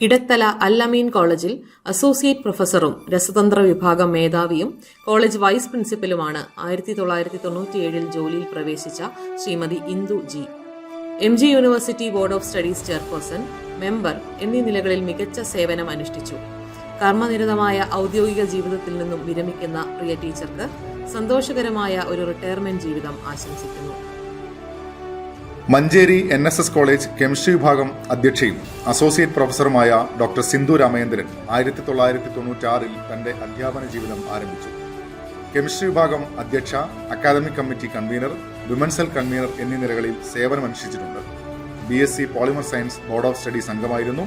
ഇടത്തല അൽ അമീൻ കോളേജിൽ അസോസിയേറ്റ് പ്രൊഫസറും രസതന്ത്ര വിഭാഗം മേധാവിയും കോളേജ് വൈസ് പ്രിൻസിപ്പലുമാണ് 1997 ജോലിയിൽ പ്രവേശിച്ച Shrimati Indu G. MG university board of studies chairperson, member എന്നീ നിലകളിൽ മികച്ച സേവനം അനുഷ്ഠിച്ചു. കർമ്മനിരതമായ ഔദ്യോഗിക ജീവിതത്തിൽ നിന്നും വിരമിക്കുന്ന പ്രിയ ടീച്ചർക്ക് സന്തോഷകരമായ ഒരു റിട്ടയർമെന്റ് ജീവിതം ആശംസിക്കുന്നു. മഞ്ചേരി NSS കോളേജ് കെമിസ്ട്രി വിഭാഗം അധ്യക്ഷയും അസോസിയേറ്റ് പ്രൊഫസറുമായ ഡോക്ടർ സിന്ധു രാമചന്ദ്രൻ 1996 തന്റെ അധ്യാപന ജീവിതം ആരംഭിച്ചു. കെമിസ്ട്രി വിഭാഗം അധ്യക്ഷ, academic committee convener, women's cell convener എന്നീ നിലകളിൽ സേവനമനുഷ്ഠിച്ചിട്ടുണ്ട്. BSc polymer science board of studies അംഗമായിരുന്നു.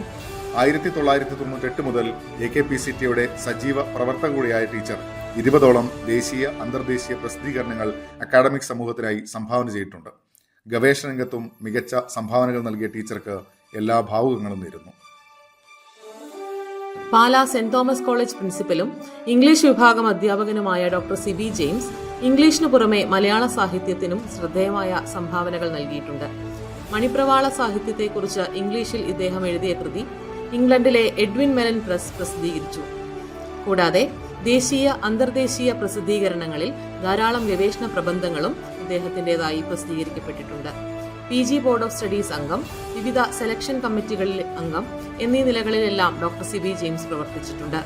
1998 മുതൽ AKPCTയുടെ സജീവ പ്രവർത്തക കൂടിയായ ടീച്ചർ 20ഓളം ദേശീയ, അന്തർദേശീയ പ്രസിദ്ധീകരണങ്ങൾ അക്കാദമിക് സമൂഹത്തിനായി സംഭാവന ചെയ്തിട്ടുണ്ട്. ഗവേഷണ രംഗത്തും മികച്ച സംഭാവനകൾ നൽകിയ ടീച്ചർക്ക് എല്ലാ ഭാവുകങ്ങളും നേരുന്നു. പാലാ സെന്റ് തോമസ് കോളേജ് പ്രിൻസിപ്പലും ഇംഗ്ലീഷ് വിഭാഗം അധ്യാപകനുമായ ഡോക്ടർ സിബി ജെയിംസ് ഇംഗ്ലീഷിനു പുറമെ മലയാള സാഹിത്യത്തിനും ശ്രദ്ധേയമായ സംഭാവനകൾ നൽകിയിട്ടുണ്ട്. മണിപ്രവാള സാഹിത്യത്തെക്കുറിച്ച് ഇംഗ്ലീഷിൽ ഇദ്ദേഹം എഴുതിയ കൃതി ഇംഗ്ലണ്ടിലെ എഡ്വിൻ മെലൻ പ്രസ് പ്രസിദ്ധീകരിച്ചു. കൂടാതെ ദേശീയ, അന്തർദേശീയ പ്രസിദ്ധീകരണങ്ങളിൽ ധാരാളം ഗവേഷണ പ്രബന്ധങ്ങളും ഇദ്ദേഹത്തിൻ്റെതായി പ്രസിദ്ധീകരിക്കപ്പെട്ടിട്ടുണ്ട്. PG ബോർഡ് ഓഫ് സ്റ്റഡീസ് അംഗം, വിവിധ സെലക്ഷൻ കമ്മിറ്റികളിൽ അംഗം എന്നീ നിലകളിലെല്ലാം ഡോക്ടർ സിബി ജെയിംസ് പ്രവർത്തിച്ചിട്ടുണ്ട്.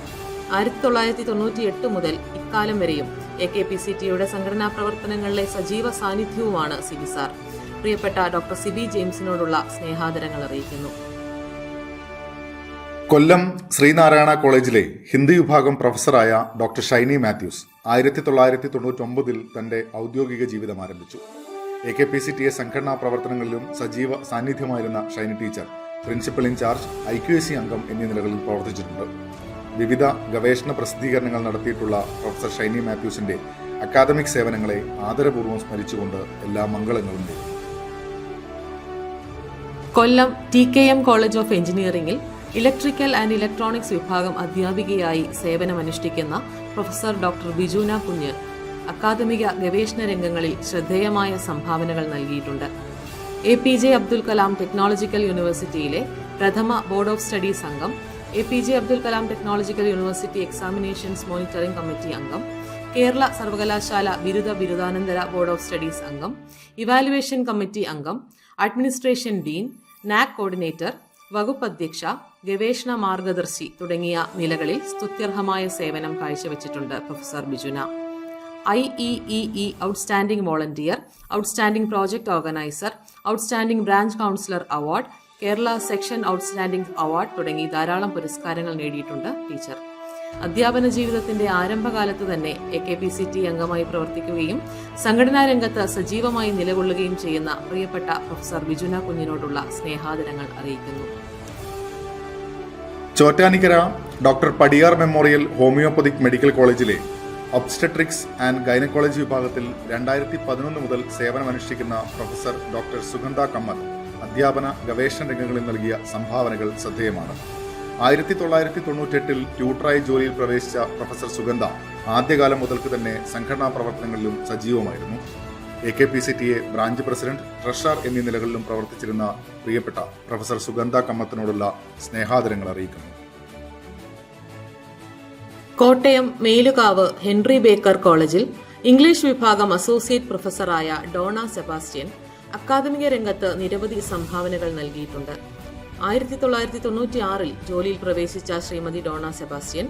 1998 മുതൽ ഇക്കാലം വരെയും AKPCTയുടെ സംഘടനാ പ്രവർത്തനങ്ങളിലെ സജീവ സാന്നിധ്യവുമാണ് സിബി സാർ. പ്രിയപ്പെട്ട ഡോക്ടർ സിബി ജെയിംസിനോടുള്ള സ്നേഹാദരങ്ങൾ അറിയിക്കുന്നു. കൊല്ലം ശ്രീനാരായണ കോളേജിലെ ഹിന്ദി വിഭാഗം പ്രൊഫസറായ ഡോക്ടർ ഷൈനി മാത്യൂസ് 1999 തന്റെ ഔദ്യോഗിക ജീവിതം ആരംഭിച്ചു. AKPCTയെ സംഘടനാ പ്രവർത്തനങ്ങളിലും സജീവ സാന്നിധ്യമായിരുന്ന Shiny teacher principal in charge, IQAC അംഗം എന്നീ നിലകളിൽ പ്രവർത്തിച്ചിട്ടുണ്ട്. വിവിധ ഗവേഷണ പ്രസിദ്ധീകരണങ്ങൾ നടത്തിയിട്ടുള്ള പ്രൊഫസർ ഷൈനി മാത്യൂസിന്റെ അക്കാദമിക് സേവനങ്ങളെ ആദരപൂർവ്വം സ്മരിച്ചുകൊണ്ട് എല്ലാ മംഗളങ്ങളും നേരുന്നു. കൊല്ലം TKM കോളേജ് ഓഫ് എഞ്ചിനീയറിംഗിൽ ഇലക്ട്രിക്കൽ ആൻഡ് ഇലക്ട്രോണിക്സ് വിഭാഗം അധ്യാപികയായി സേവനമനുഷ്ഠിക്കുന്ന പ്രൊഫസർ ഡോക്ടർ ബിജുന കുഞ്ഞ് അക്കാദമിക ഗവേഷണ രംഗങ്ങളിൽ ശ്രദ്ധേയമായ സംഭാവനകൾ നൽകിയിട്ടുണ്ട്. APJ അബ്ദുൽ കലാം ടെക്നോളജിക്കൽ യൂണിവേഴ്സിറ്റിയിലെ പ്രഥമ ബോർഡ് ഓഫ് സ്റ്റഡീസ് അംഗം, APJ Abdul Kalam technological university examinations monitoring committee അംഗം, കേരള സർവകലാശാല ബിരുദാനന്തര ബോർഡ് ഓഫ് സ്റ്റഡീസ് അംഗം, ഇവാലുവേഷൻ കമ്മിറ്റി അംഗം, അഡ്മിനിസ്ട്രേഷൻ ഡീൻ, NAC കോർഡിനേറ്റർ, വകുപ്പ് അധ്യക്ഷ, ഗവേഷണ മാർഗദർശി തുടങ്ങിയ നിലകളിൽ സ്തുത്യർഹമായ സേവനം കാഴ്ചവെച്ചിട്ടുണ്ട് professor Bijuna. IEEE outstanding volunteer, outstanding project organiser, outstanding branch counsellor award, Kerala section outstanding award തുടങ്ങി ധാരാളം പുരസ്കാരങ്ങൾ നേടിയിട്ടുണ്ട് ടീച്ചർ. അധ്യാപന ജീവിതത്തിന്റെ ആരംഭകാലത്ത് തന്നെ AKPCT അംഗമായി പ്രവർത്തിക്കുകയും സംഘടനാ രംഗത്ത് സജീവമായി നിലകൊള്ളുകയും ചെയ്യുന്ന പ്രിയപ്പെട്ട പ്രൊഫസർ ബിജുന കുഞ്ഞിനോടുള്ള സ്നേഹാദരങ്ങൾ അറിയിക്കുന്നു. Chottanikkara doctor Padiyar memorial homoeopathic medical കോളേജിലെ ഒബ്സ്റ്റട്രിക്സ് ആൻഡ് ഗൈനക്കോളജി വിഭാഗത്തിൽ 2011 മുതൽ സേവനമനുഷ്ഠിക്കുന്ന പ്രൊഫസർ ഡോക്ടർ സുഗന്ധ കമ്മത്ത് അധ്യാപന ഗവേഷണ രംഗങ്ങളിൽ നൽകിയ സംഭാവനകൾ ശ്രദ്ധേയമാണ്. 1998 ട്യൂട്ടറായി ജോലിയിൽ പ്രവേശിച്ച പ്രൊഫസർ സുഗന്ധ ആദ്യകാലം മുതൽക്ക് തന്നെ സംഘടനാ പ്രവർത്തനങ്ങളിലും സജീവമായിരുന്നു. AKPCTA ബ്രാഞ്ച് പ്രസിഡന്റ്, ട്രഷറർ എന്നീ നിലകളിലും പ്രവർത്തിച്ചിരുന്ന പ്രിയപ്പെട്ട പ്രൊഫസർ സുഗന്ധ കമ്മത്തിനോടുള്ള സ്നേഹാദരങ്ങൾ അറിയിക്കുന്നു. കോട്ടയം മേലുകാവ് ഹെൻറി ബേക്കർ കോളേജിൽ ഇംഗ്ലീഷ് വിഭാഗം അസോസിയേറ്റ് പ്രൊഫസറായ ഡോണ സെബാസ്റ്റ്യൻ അക്കാദമിക രംഗത്ത് നിരവധി സംഭാവനകൾ നൽകിയിട്ടുണ്ട്. 1996 ജോലിയിൽ പ്രവേശിച്ച ശ്രീമതി ഡോണ സെബാസ്റ്റ്യൻ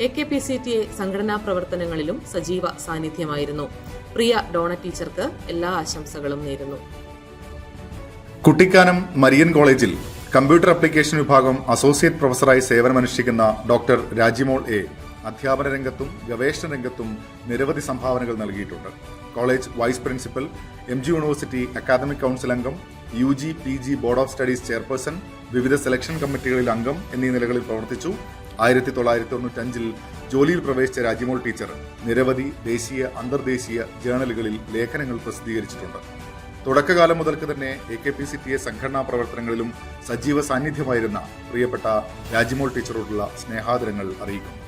AKPCTA സംഘടനാ പ്രവർത്തനങ്ങളിലും സജീവ സാന്നിധ്യമായിരുന്നു. പ്രിയ ഡോണ ടീച്ചർക്ക് എല്ലാ ആശംസകളും നേരുന്നു. കുട്ടിക്കാനം മരിയൻ കോളേജിൽ കമ്പ്യൂട്ടർ ആപ്ലിക്കേഷൻ വിഭാഗം അസോസിയേറ്റ് പ്രൊഫസറായി സേവനമനുഷ്ഠിക്കുന്ന ഡോക്ടർ രാജിമോൾ A അധ്യാപന രംഗത്തും ഗവേഷണ രംഗത്തും നിരവധി സംഭാവനകൾ നൽകിയിട്ടുണ്ട്. College vice principal, MG university academic council അംഗം, UG PG board of studies chairperson, വിവിധ സെലക്ഷൻ കമ്മിറ്റികളിൽ അംഗം എന്നീ നിലകളിൽ പ്രവർത്തിച്ചു. 1995 ജോലിയിൽ പ്രവേശിച്ച രാജിമോൾ ടീച്ചർ നിരവധി ദേശീയ അന്തർദേശീയ ജേണലുകളിൽ ലേഖനങ്ങൾ പ്രസിദ്ധീകരിച്ചിട്ടുണ്ട്. തുടക്കകാലം മുതൽക്ക് തന്നെ AKPCTA സംഘടനാ പ്രവർത്തനങ്ങളിലും സജീവ സാന്നിധ്യമായിരുന്ന പ്രിയപ്പെട്ട രാജിമോൾ ടീച്ചറോടുള്ള സ്നേഹാദരങ്ങൾ അറിയിക്കുന്നു.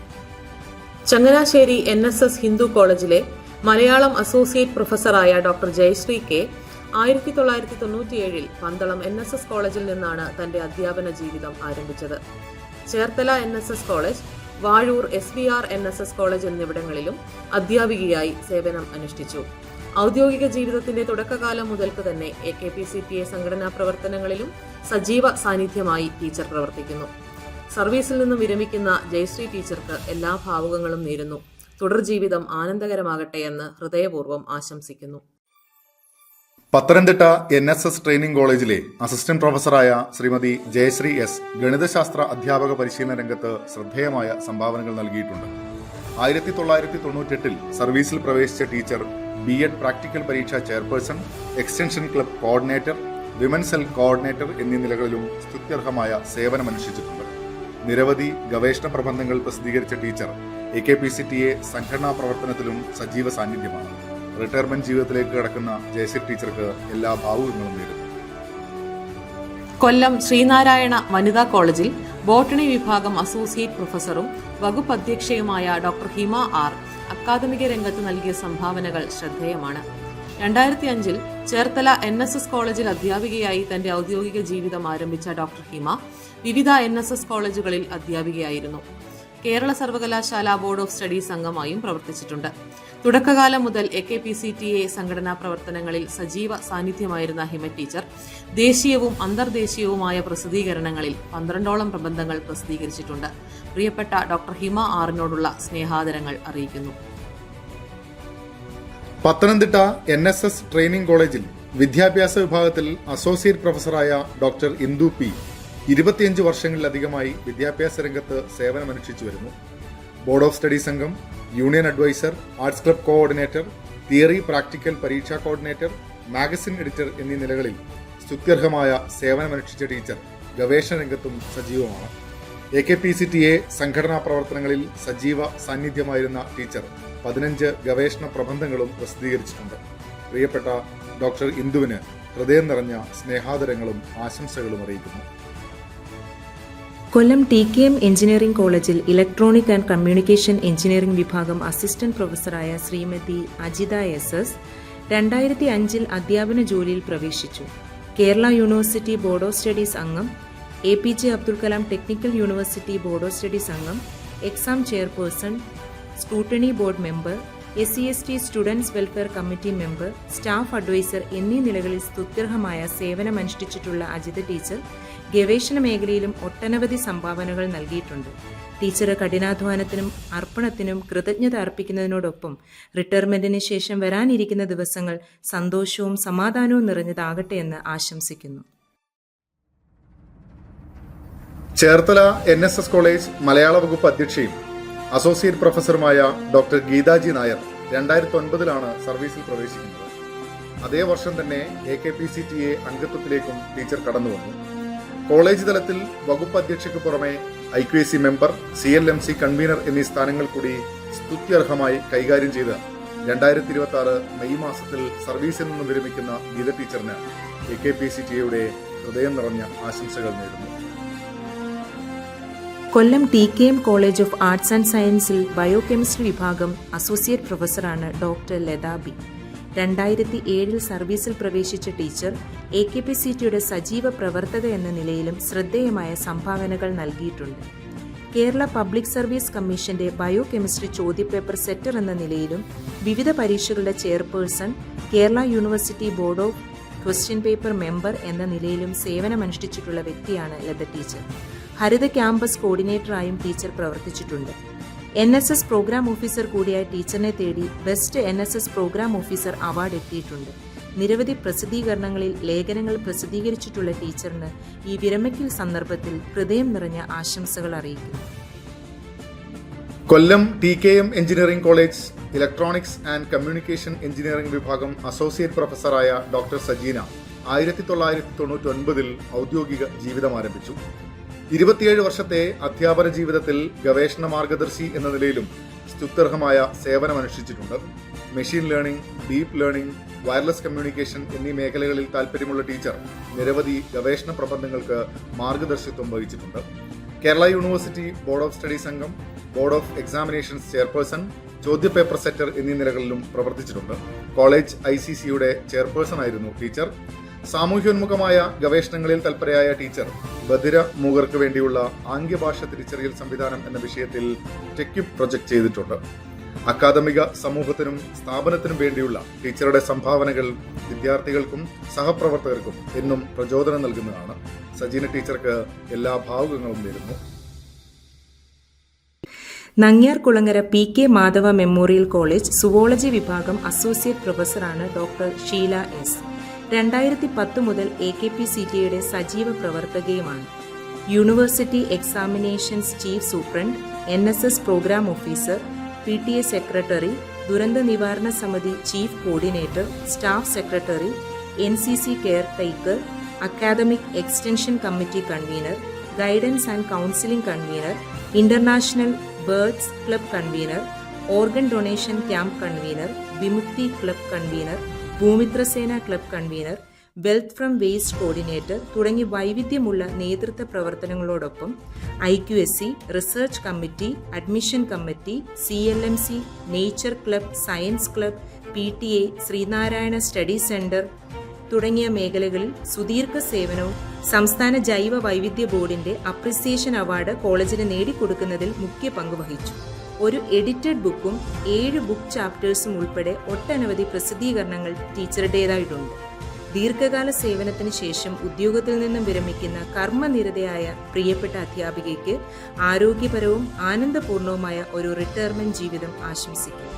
ചങ്ങനാശ്ശേരി NSS ഹിന്ദു കോളേജിലെ മലയാളം അസോസിയേറ്റ് പ്രൊഫസറായ doctor Jayasree K 1997 Pandalam NSS കോളേജിൽ നിന്നാണ് തന്റെ അധ്യാപന ജീവിതം ആരംഭിച്ചത്. Cherthala NSS college, Vazhoor SBR NSS college എന്നിവിടങ്ങളിലും അധ്യാപികയായി സേവനം അനുഷ്ഠിച്ചു. ഔദ്യോഗിക ജീവിതത്തിന്റെ തുടക്കകാലം മുതൽക്ക് തന്നെ AKPCTA സംഘടനാ പ്രവർത്തനങ്ങളിലും സജീവ സാന്നിധ്യമായി ടീച്ചർ പ്രവർത്തിക്കുന്നു. സർവീസിൽ നിന്നും വിരമിക്കുന്ന ജയശ്രീ ടീച്ചർക്ക് എല്ലാ ഭാവുകങ്ങളും നേരുന്നു. തുടർ ജീവിതം ആനന്ദകരമാകട്ടെ എന്ന് ഹൃദയപൂർവ്വം ആശംസിക്കുന്നു. പത്തനംതിട്ട NSS ട്രെയിനിംഗ് കോളേജിലെ അസിസ്റ്റന്റ് പ്രൊഫസറായ ശ്രീമതി ജയശ്രീ S ഗണിതശാസ്ത്ര അധ്യാപക പരിശീലന രംഗത്ത് ശ്രദ്ധേയമായ സംഭാവനകൾ നൽകിയിട്ടുണ്ട്. 1998 സർവീസിൽ പ്രവേശിച്ച ടീച്ചർ B.Ed പ്രാക്ടിക്കൽ പരീക്ഷ chairperson, extension club coordinator, women cell coordinator എന്നീ നിലകളിലും സ്തുത്യർഹമായ സേവനമനുഷ്ഠിച്ചിട്ടുണ്ട്. നിരവധി ഗവേഷണ പ്രബന്ധങ്ങൾ പ്രസിദ്ധീകരിച്ച ടീച്ചർ AKPCTA സംഘടനാ പ്രവർത്തനത്തിലും സജീവ സാന്നിധ്യമാണ്. റിട്ടയർമെന്റ് ജീവിതത്തിലേക്ക് കടക്കുന്ന ജയശ്രീ ടീച്ചർക്ക് എല്ലാ ഭാവുകങ്ങളും നേരുന്നു. കൊല്ലം ശ്രീനാരായണ വനിതാ കോളേജിൽ ബോട്ടണി വിഭാഗം അസോസിയേറ്റ് പ്രൊഫസറും വകുപ്പ് അധ്യക്ഷയുമായ ഡോക്ടർ ഹിമ R അക്കാദമിക രംഗത്ത് നൽകിയ സംഭാവനകൾ ശ്രദ്ധേയമാണ്. 2005 ചേർത്തല NSS കോളേജിൽ അധ്യാപികയായി തന്റെ ഔദ്യോഗിക ജീവിതം ആരംഭിച്ച ഡോക്ടർ ഹിമ വിവിധ NSS കോളേജുകളിൽ അധ്യാപികയായിരുന്നു. കേരള സർവകലാശാല ബോർഡ് ഓഫ് സ്റ്റഡീസ് അംഗമായും പ്രവർത്തിച്ചിട്ടുണ്ട്. തുടക്കകാലം മുതൽ AKPCTA സംഘടനാ പ്രവർത്തനങ്ങളിൽ സജീവ സാന്നിധ്യമായിരുന്ന ഹിമ ടീച്ചർ ദേശീയവും അന്തർദേശീയവുമായ പ്രസിദ്ധീകരണങ്ങളിൽ 12ഓളം പ്രബന്ധങ്ങൾ പ്രസിദ്ധീകരിച്ചിട്ടുണ്ട്. പ്രിയപ്പെട്ട ഡോക്ടർ ഹിമ R-നോടുള്ള സ്നേഹാദരങ്ങൾ അറിയിക്കുന്നു. പത്തനംതിട്ട NSS ട്രെയിനിംഗ് കോളേജിൽ വിദ്യാഭ്യാസ വിഭാഗത്തിൽ അസോസിയേറ്റ് പ്രൊഫസറായ ഡോക്ടർ ഇന്ദു P 25 വർഷങ്ങളിലധികമായി വിദ്യാഭ്യാസ രംഗത്ത് സേവനമനുഷ്ഠിച്ചു വരുന്നു. ബോർഡ് ഓഫ് സ്റ്റഡീസ് അംഗം, union adviser, arts club coordinator, theory practical പരീക്ഷാ കോർഡിനേറ്റർ, മാഗസിൻ എഡിറ്റർ എന്നീ നിലകളിൽ സ്തുത്യർഹമായ സേവനമനുഷ്ഠിച്ച ടീച്ചർ ഗവേഷണ രംഗത്തും സജീവമാണ്. AKPCTA സംഘടനാ പ്രവർത്തനങ്ങളിൽ സജീവ സാന്നിധ്യമായിരുന്ന ടീച്ചർ 15 ഗവേഷണ പ്രബന്ധങ്ങളും പ്രസിദ്ധീകരിച്ചിട്ടുണ്ട്. പ്രിയപ്പെട്ട ഡോക്ടർ ഇന്ദുവിന് ഹൃദയം നിറഞ്ഞ സ്നേഹാദരങ്ങളും ആശംസകളും അറിയിക്കുന്നു. കൊല്ലം TKM എഞ്ചിനീയറിംഗ് കോളേജിൽ ഇലക്ട്രോണിക് ആൻഡ് കമ്മ്യൂണിക്കേഷൻ എഞ്ചിനീയറിംഗ് വിഭാഗം അസിസ്റ്റന്റ് പ്രൊഫസറായ ശ്രീമതി അജിത SS 2005 അധ്യാപന ജോലിയിൽ പ്രവേശിച്ചു. Kerala university board of studies അംഗം, APJ Abdul Kalam technical university board of studies അംഗം, exam chairperson, scrutiny board member, SC/ST students welfare committee member, staff adviser എന്നീ നിലകളിൽ സ്തുത്യർഹമായ സേവനമനുഷ്ഠിച്ചിട്ടുള്ള അജിത ടീച്ചർ ഗവേഷണ മേഖലയിലും ഒട്ടനവധി സംഭാവനകൾ നൽകിയിട്ടുണ്ട്. ടീച്ചർ കഠിനാധ്വാനത്തിനും അർപ്പണത്തിനും കൃതജ്ഞത അർപ്പിക്കുന്നതിനോടൊപ്പം റിട്ടയർമെന്റിന് ശേഷം വരാനിരിക്കുന്ന ദിവസങ്ങൾ സന്തോഷവും സമാധാനവും നിറഞ്ഞതാകട്ടെ എന്ന് ആശംസിക്കുന്നു. ചേർത്തല NSS കോളേജ് മലയാള വകുപ്പ് അധ്യക്ഷയും അസോസിയേറ്റ് പ്രൊഫസറുമായ ഡോക്ടർ ഗീതാജി നായർ 2009 സർവീസിൽ പ്രവേശിക്കുന്നത്. അതേ വർഷം തന്നെ AKPCTA അംഗത്വത്തിലേക്കും ടീച്ചർ കടന്നുവന്നു. കോളേജ് തലത്തിൽ വകുപ്പ് അധ്യക്ഷയ്ക്ക് പുറമെ IQAC മെമ്പർ, CLMC കൺവീനർ എന്നീ സ്ഥാനങ്ങൾ കൂടി സ്തുത്യർഹമായി കൈകാര്യം ചെയ്ത് 2026 മെയ് മാസത്തിൽ സർവീസിൽ നിന്നും വിരമിക്കുന്ന ഗീത ടീച്ചറിന് AKPCTAയുടെ ഹൃദയം നിറഞ്ഞ ആശംസകൾ നേരുന്നു. കൊല്ലം TKM college of arts and സയൻസിൽ ബയോകെമിസ്ട്രി വിഭാഗം അസോസിയേറ്റ് പ്രൊഫസറാണ് ഡോക്ടർ ലതാ ബി. 2007 സർവീസിൽ പ്രവേശിച്ച ടീച്ചർ AKPCTയുടെ സജീവ പ്രവർത്തക എന്ന നിലയിലും ശ്രദ്ധേയമായ സംഭാവനകൾ നൽകിയിട്ടുണ്ട്. കേരള പബ്ലിക് സർവീസ് കമ്മീഷന്റെ ബയോകെമിസ്ട്രി ചോദ്യപേപ്പർ സെറ്റർ എന്ന നിലയിലും വിവിധ പരീക്ഷകളുടെ chairperson, Kerala university board of question paper member എന്ന നിലയിലും സേവനമനുഷ്ഠിച്ചിട്ടുള്ള വ്യക്തിയാണ് ലത ടീച്ചർ. ഹരിത ക്യാമ്പസ് കോർഡിനേറ്ററായും ടീച്ചർ പ്രവർത്തിച്ചിട്ടുണ്ട്. NSS പ്രോഗ്രാം ഓഫീസർ കൂടിയായ ടീച്ചറിനെ തേടി best NSS programme officer award എത്തിയിട്ടുണ്ട്. നിരവധി പ്രസിദ്ധീകരണങ്ങളിൽ ലേഖനങ്ങൾ പ്രസിദ്ധീകരിച്ചിട്ടുള്ള ടീച്ചറിന് ഈ വിരമിക്കൽ സന്ദർഭത്തിൽ ഹൃദയം നിറഞ്ഞ ആശംസകൾ അറിയിക്കുന്നു. Kollam TKM engineering college electronics and communication engineering വിഭാഗം അസോസിയേറ്റ് പ്രൊഫസറായ ഡോക്ടർ സജീന 1999 ഔദ്യോഗിക ജീവിതം ആരംഭിച്ചു. 27 വർഷത്തെ അധ്യാപന ജീവിതത്തിൽ ഗവേഷണ മാർഗദർശി എന്ന നിലയിലും സ്തുത്യർഹമായ സേവനമനുഷ്ഠിച്ചിട്ടുണ്ട്. Machine learning, deep learning, wireless communication എന്നീ മേഖലകളിൽ താൽപ്പര്യമുള്ള ടീച്ചർ നിരവധി ഗവേഷണ പ്രബന്ധങ്ങൾക്ക് മാർഗദർശിത്വം വഹിച്ചിട്ടുണ്ട്. Kerala university board of studies അംഗം, ബോർഡ് ഓഫ് എക്സാമിനേഷൻസ് ചെയർപേഴ്സൺ, ചോദ്യപേപ്പർ സെറ്റർ എന്നീ നിലകളിലും പ്രവർത്തിച്ചിട്ടുണ്ട്. കോളേജ് ICCയുടെ ചെയർപേഴ്സൺ ആയിരുന്നു ടീച്ചർ. സാമൂഹ്യോന്മുഖമായ ഗവേഷണങ്ങളിൽ തൽപരയായ ടീച്ചർ ബധിര മൂകർക്ക് വേണ്ടിയുള്ള ആംഗ്യഭാഷ തിരിച്ചറിയൽ സംവിധാനം എന്ന വിഷയത്തിൽ ടെക്യുപ് പ്രൊജക്ട് ചെയ്തിട്ടുണ്ട്. അക്കാദമിക സമൂഹത്തിനും സ്ഥാപനത്തിനും വേണ്ടിയുള്ള ടീച്ചറുടെ സംഭാവനകൾ വിദ്യാർത്ഥികൾക്കും സഹപ്രവർത്തകർക്കും എന്നും പ്രചോദനം നൽകുന്നതാണ്. സജീന ടീച്ചർക്ക് എല്ലാ ഭാവുകങ്ങളും നേരുന്നു. Nangiar Kulangara PK Madhava memorial college zoology വിഭാഗം അസോസിയേറ്റ് പ്രൊഫസറാണ് ഡോക്ടർ ഷീല S. 2010 മുതൽ AKPCTയുടെ സജീവ പ്രവർത്തകയുമാണ്. University examinations chief superintendent, NSS programme officer, PTA secretary, ദുരന്ത നിവാരണ സമിതി chief coordinator, staff secretary, NCC caretaker, academic extension committee convener, guidance and counselling convener, international birds club convener, organ donation camp convener, Vimukthi club convener, Bhoomithrasena club convener, wealth from waste coordinator തുടങ്ങി വൈവിധ്യമുള്ള നേതൃത്വ പ്രവർത്തനങ്ങളോടൊപ്പം IQAC, research committee, admission committee, CLMC, nature club, science club, PTA, Sreenarayana study centre തുടങ്ങിയ മേഖലകളിൽ സുദീർഘ സേവനവും സംസ്ഥാന ജൈവ വൈവിധ്യ ബോർഡിന്റെ അപ്രിസിയേഷൻ അവാർഡ് കോളേജിന് നേടിക്കൊടുക്കുന്നതിൽ മുഖ്യ പങ്ക് വഹിച്ചു. ഒരു എഡിറ്റഡ് ബുക്കും 7 ബുക്ക് ചാപ്റ്റേഴ്സും ഉൾപ്പെടെ ഒട്ടനവധി പ്രസിദ്ധീകരണങ്ങൾ ടീച്ചറുടേതായിട്ടുണ്ട്. ദീർഘകാല സേവനത്തിന് ശേഷം ഉദ്യോഗത്തിൽ നിന്നും വിരമിക്കുന്ന കർമ്മനിരതയായ പ്രിയപ്പെട്ട അധ്യാപികയ്ക്ക് ആരോഗ്യപരവും ആനന്ദപൂർണവുമായ ഒരു റിട്ടയർമെന്റ് ജീവിതം ആശംസിക്കുന്നു.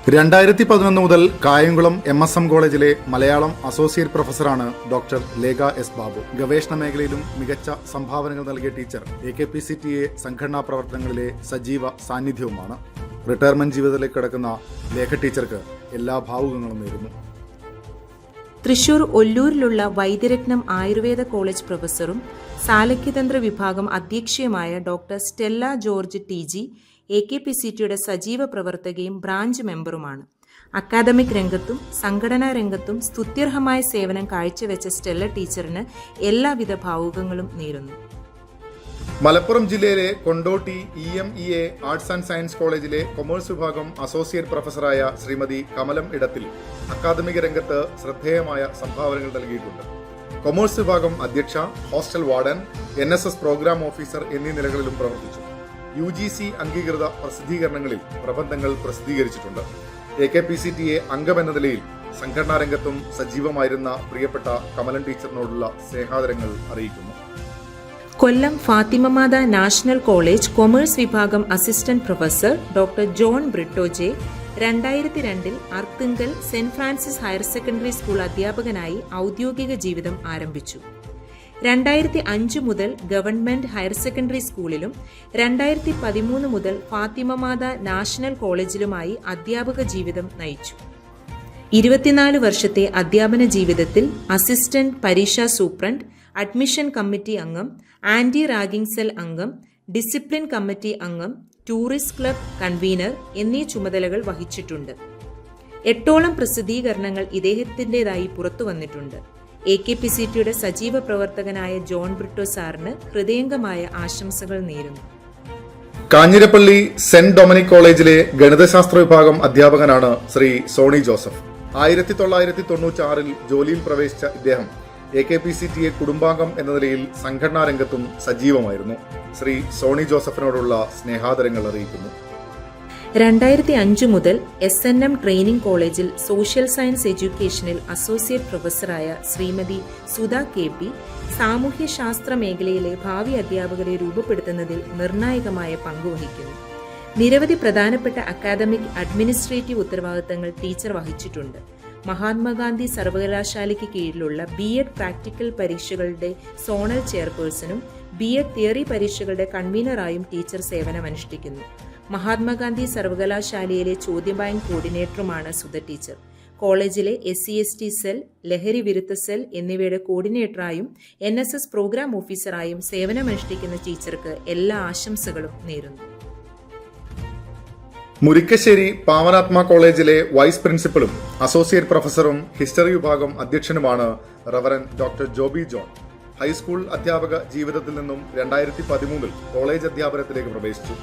2011 മുതൽ കായംകുളം MSM കോളേജിലെ മലയാളം അസോസിയേറ്റ് പ്രൊഫസറാണ് ഡോക്ടർ ലേഖ S. ബാബു. ഗവേഷണ മേഖലയിലും മികച്ച സംഭാവനകൾ നൽകിയ ടീച്ചർ AKPCTA സംഘടനാ പ്രവർത്തനങ്ങളിലെ സജീവ സാന്നിധ്യവുമാണ്. റിട്ടയർമെന്റ് ജീവിതത്തിലേക്ക് കടക്കുന്ന ലേഖ ടീച്ചർക്ക് എല്ലാ ഭാവുകങ്ങളും നേരുന്നു. തൃശൂർ ഒല്ലൂരിലുള്ള വൈദ്യരത്നം ആയുർവേദ കോളേജ് പ്രൊഫസറും സാലക്യതന്ത്ര വിഭാഗം അധ്യക്ഷയുമായ ഡോക്ടർ സ്റ്റെല്ല ജോർജ് TG AKPCTയുടെ സജീവ പ്രവർത്തകയും ബ്രാഞ്ച് മെമ്പറുമാണ്. അക്കാദമിക് രംഗത്തും സംഘടനാ രംഗത്തും സ്തുത്യർഹമായ സേവനം കാഴ്ചവെച്ച സ്റ്റെല്ല ടീച്ചറിന് എല്ലാവിധ ഭാവുകങ്ങളും നേരുന്നു. മലപ്പുറം ജില്ലയിലെ Kondotty EMEA arts and science കോളേജിലെ കൊമേഴ്സ് വിഭാഗം അസോസിയേറ്റ് പ്രൊഫസറായ ശ്രീമതി കമലം ഇടത്തിൽ അക്കാദമിക രംഗത്ത് ശ്രദ്ധേയമായ സംഭാവനകൾ നൽകിയിട്ടുണ്ട്. കൊമേഴ്സ് വിഭാഗം അധ്യക്ഷ, hostel warden, NSS programme officer എന്നീ നിലകളിലും പ്രവർത്തിച്ചു. UGC അംഗീകൃത പ്രസിദ്ധീകരണങ്ങളിൽ പ്രബന്ധങ്ങൾ പ്രസിദ്ധീകരിച്ചിട്ടുണ്ട്. AKPCTA അംഗമെന്ന നിലയിൽ സംഘടനാ രംഗത്തും സജീവമായിരുന്ന പ്രിയപ്പെട്ട കമലൻ ടീച്ചറിനോടുള്ള സ്നേഹാദരങ്ങൾ അറിയിക്കുന്നു. കൊല്ലം ഫാത്തിമമാത നാഷണൽ കോളേജ് കൊമേഴ്സ് വിഭാഗം assistant professor doctor John Britto 2002 Arthunkal saint Francis higher secondary school അധ്യാപകനായി ഔദ്യോഗിക ജീവിതം ആരംഭിച്ചു. 2005 മുതൽ ഗവൺമെന്റ് ഹയർ സെക്കൻഡറി സ്കൂളിലും 2013 മുതൽ ഫാത്തിമമാത നാഷണൽ കോളേജിലുമായി അധ്യാപക ജീവിതം നയിച്ചു. 24 വർഷത്തെ അധ്യാപന ജീവിതത്തിൽ അസിസ്റ്റന്റ് പരീക്ഷാ സൂപ്രണ്ട്, അഡ്മിഷൻ കമ്മിറ്റി അംഗം, ആന്റി റാഗിംഗ് സെൽ അംഗം, ഡിസിപ്ലിൻ കമ്മിറ്റി അംഗം, ടൂറിസ്റ്റ് ക്ലബ് കൺവീനർ എന്നീ ചുമതലകൾ വഹിച്ചിട്ടുണ്ട്. 8ഓളം പ്രസിദ്ധീകരണങ്ങൾ ഇദ്ദേഹത്തിൻ്റെതായി പുറത്തു വന്നിട്ടുണ്ട്. AKPCTയുടെ സജീവ പ്രവർത്തകനായ ജോൺ ബ്രിട്ടോ സാറിന് ഹൃദയംഗമായ ആശംസകൾ നേരുന്നു. കാഞ്ഞിരപ്പള്ളി സെന്റ് ഡൊമിനിക് കോളേജിലെ ഗണിതശാസ്ത്ര വിഭാഗം അധ്യാപകനാണ് ശ്രീ സോണി ജോസഫ്. 1996 ജോലിയിൽ പ്രവേശിച്ച ഇദ്ദേഹം AKPCTA കുടുംബാംഗം എന്ന നിലയിൽ സംഘടനാ രംഗത്തും സജീവമായിരുന്നു. ശ്രീ സോണി ജോസഫിനോടുള്ള സ്നേഹാദരങ്ങൾ അറിയിക്കുന്നു. 2005 മുതൽ SNM ട്രെയിനിംഗ് കോളേജിൽ സോഷ്യൽ സയൻസ് എഡ്യൂക്കേഷനിൽ അസോസിയേറ്റ് പ്രൊഫസറായ ശ്രീമതി സുധ KP സാമൂഹ്യശാസ്ത്ര മേഖലയിലെ ഭാവി അധ്യാപകരെ രൂപപ്പെടുത്തുന്നതിൽ നിർണായകമായ പങ്കുവഹിക്കുന്നു. നിരവധി പ്രധാനപ്പെട്ട അക്കാദമിക് അഡ്മിനിസ്ട്രേറ്റീവ് ഉത്തരവാദിത്തങ്ങൾ ടീച്ചർ വഹിച്ചിട്ടുണ്ട്. മഹാത്മാഗാന്ധി സർവകലാശാലയ്ക്ക് കീഴിലുള്ള B.Ed പ്രാക്ടിക്കൽ പരീക്ഷകളുടെ സോണൽ ചെയർപേഴ്സണും B.Ed തിയറി പരീക്ഷകളുടെ കൺവീനറായും ടീച്ചർ സേവനമനുഷ്ഠിക്കുന്നു. മഹാത്മാഗാന്ധി സർവകലാശാലയിലെ ചോദ്യബാങ്ക് കോർഡിനേറ്ററുമാണ് സുധ ടീച്ചർ. കോളേജിലെ SC/ST സെൽ, ലഹരി വിരുദ്ധ സെൽ എന്നിവയുടെ കോർഡിനേറ്ററായും NSS പ്രോഗ്രാം ഓഫീസറായും സേവനമനുഷ്ഠിക്കുന്ന ടീച്ചർക്ക് എല്ലാ ആശംസകളും നേരുന്നു. മുരിക്കശ്ശേരി പാവനാത്മ കോളേജിലെ വൈസ് പ്രിൻസിപ്പലും അസോസിയേറ്റ് പ്രൊഫസറും ഹിസ്റ്ററി വിഭാഗം അധ്യക്ഷനുമാണ് reverend doctor Joby John. High school അധ്യാപക ജീവിതത്തിൽ നിന്നും 2013 കോളേജ് അധ്യാപനത്തിലേക്ക് പ്രവേശിച്ചു.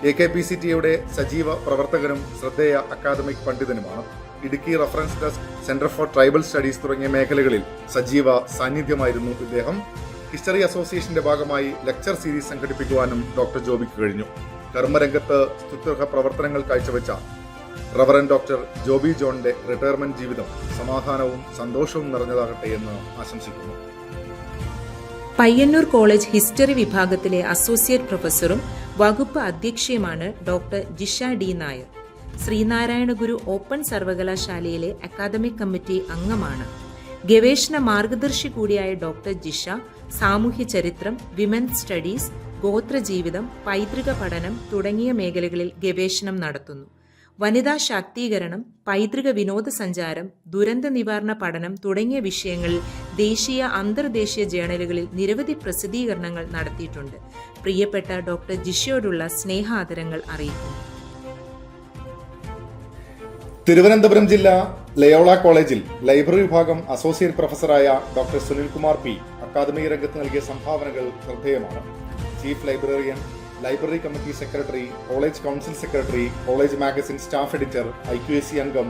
AKPCTയുടെ സജീവ പ്രവർത്തകനും ശ്രദ്ധേയ അക്കാദമിക് പണ്ഡിതനുമാണ്. Idukki reference desk, centre for tribal studies തുടങ്ങിയ മേഖലകളിൽ സജീവ സാന്നിധ്യമായിരുന്നു ഇദ്ദേഹം. ഹിസ്റ്ററി അസോസിയേഷന്റെ ഭാഗമായി ലെക്ചർ സീരീസ് സംഘടിപ്പിക്കുവാനും ഡോക്ടർ ജോബിക്ക് കഴിഞ്ഞു. കർമ്മരംഗത്ത് സ്തുത്യർഹ പ്രവർത്തനങ്ങൾ കാഴ്ചവെച്ച റവറൻ ഡോക്ടർ ജോബി ജോണിന്റെ റിട്ടയർമെന്റ് ജീവിതം സമാധാനവും സന്തോഷവും നിറഞ്ഞതാകട്ടെ എന്ന് ആശംസിക്കുന്നു. പയ്യന്നൂർ കോളേജ് ഹിസ്റ്ററി വിഭാഗത്തിലെ അസോസിയേറ്റ് പ്രൊഫസറും വകുപ്പ് അധ്യക്ഷയുമാണ് doctor Jisha D. Nair. Sreenarayana Guru open സർവകലാശാലയിലെ അക്കാദമിക് കമ്മിറ്റി അംഗമാണ്. ഗവേഷണ മാർഗദർശി കൂടിയായ ഡോക്ടർ ജിഷ സാമൂഹ്യ ചരിത്രം, വിമൻസ് സ്റ്റഡീസ്, ഗോത്രജീവിതം, പൈതൃക പഠനം തുടങ്ങിയ മേഖലകളിൽ ഗവേഷണം നടത്തുന്നു. വനിതാ ശാക്തീകരണം, പൈതൃക വിനോദസഞ്ചാരം, ദുരന്ത നിവാരണ പഠനം തുടങ്ങിയ വിഷയങ്ങളിൽ ദേശീയ അന്തർദേശീയ ജേണലുകളിൽ നിരവധി പ്രസിദ്ധീകരണങ്ങൾ നടത്തിയിട്ടുണ്ട്. പ്രിയപ്പെട്ട ഡോക്ടർ ജിഷയോടുള്ള സ്നേഹാദരങ്ങൾ അറിയിക്കുന്നു. തിരുവനന്തപുരം ജില്ല ലയോള കോളേജിൽ ലൈബ്രറി വിഭാഗം അസോസിയേറ്റ് പ്രൊഫസറായ ഡോക്ടർ സുനിൽകുമാർ P അക്കാദമിക രംഗത്ത് നൽകിയ സംഭാവനകൾ ശ്രദ്ധേയമാണ്. Chief librarian, library committee secretary, college council secretary, college magazine staff editor, IQAC അംഗം,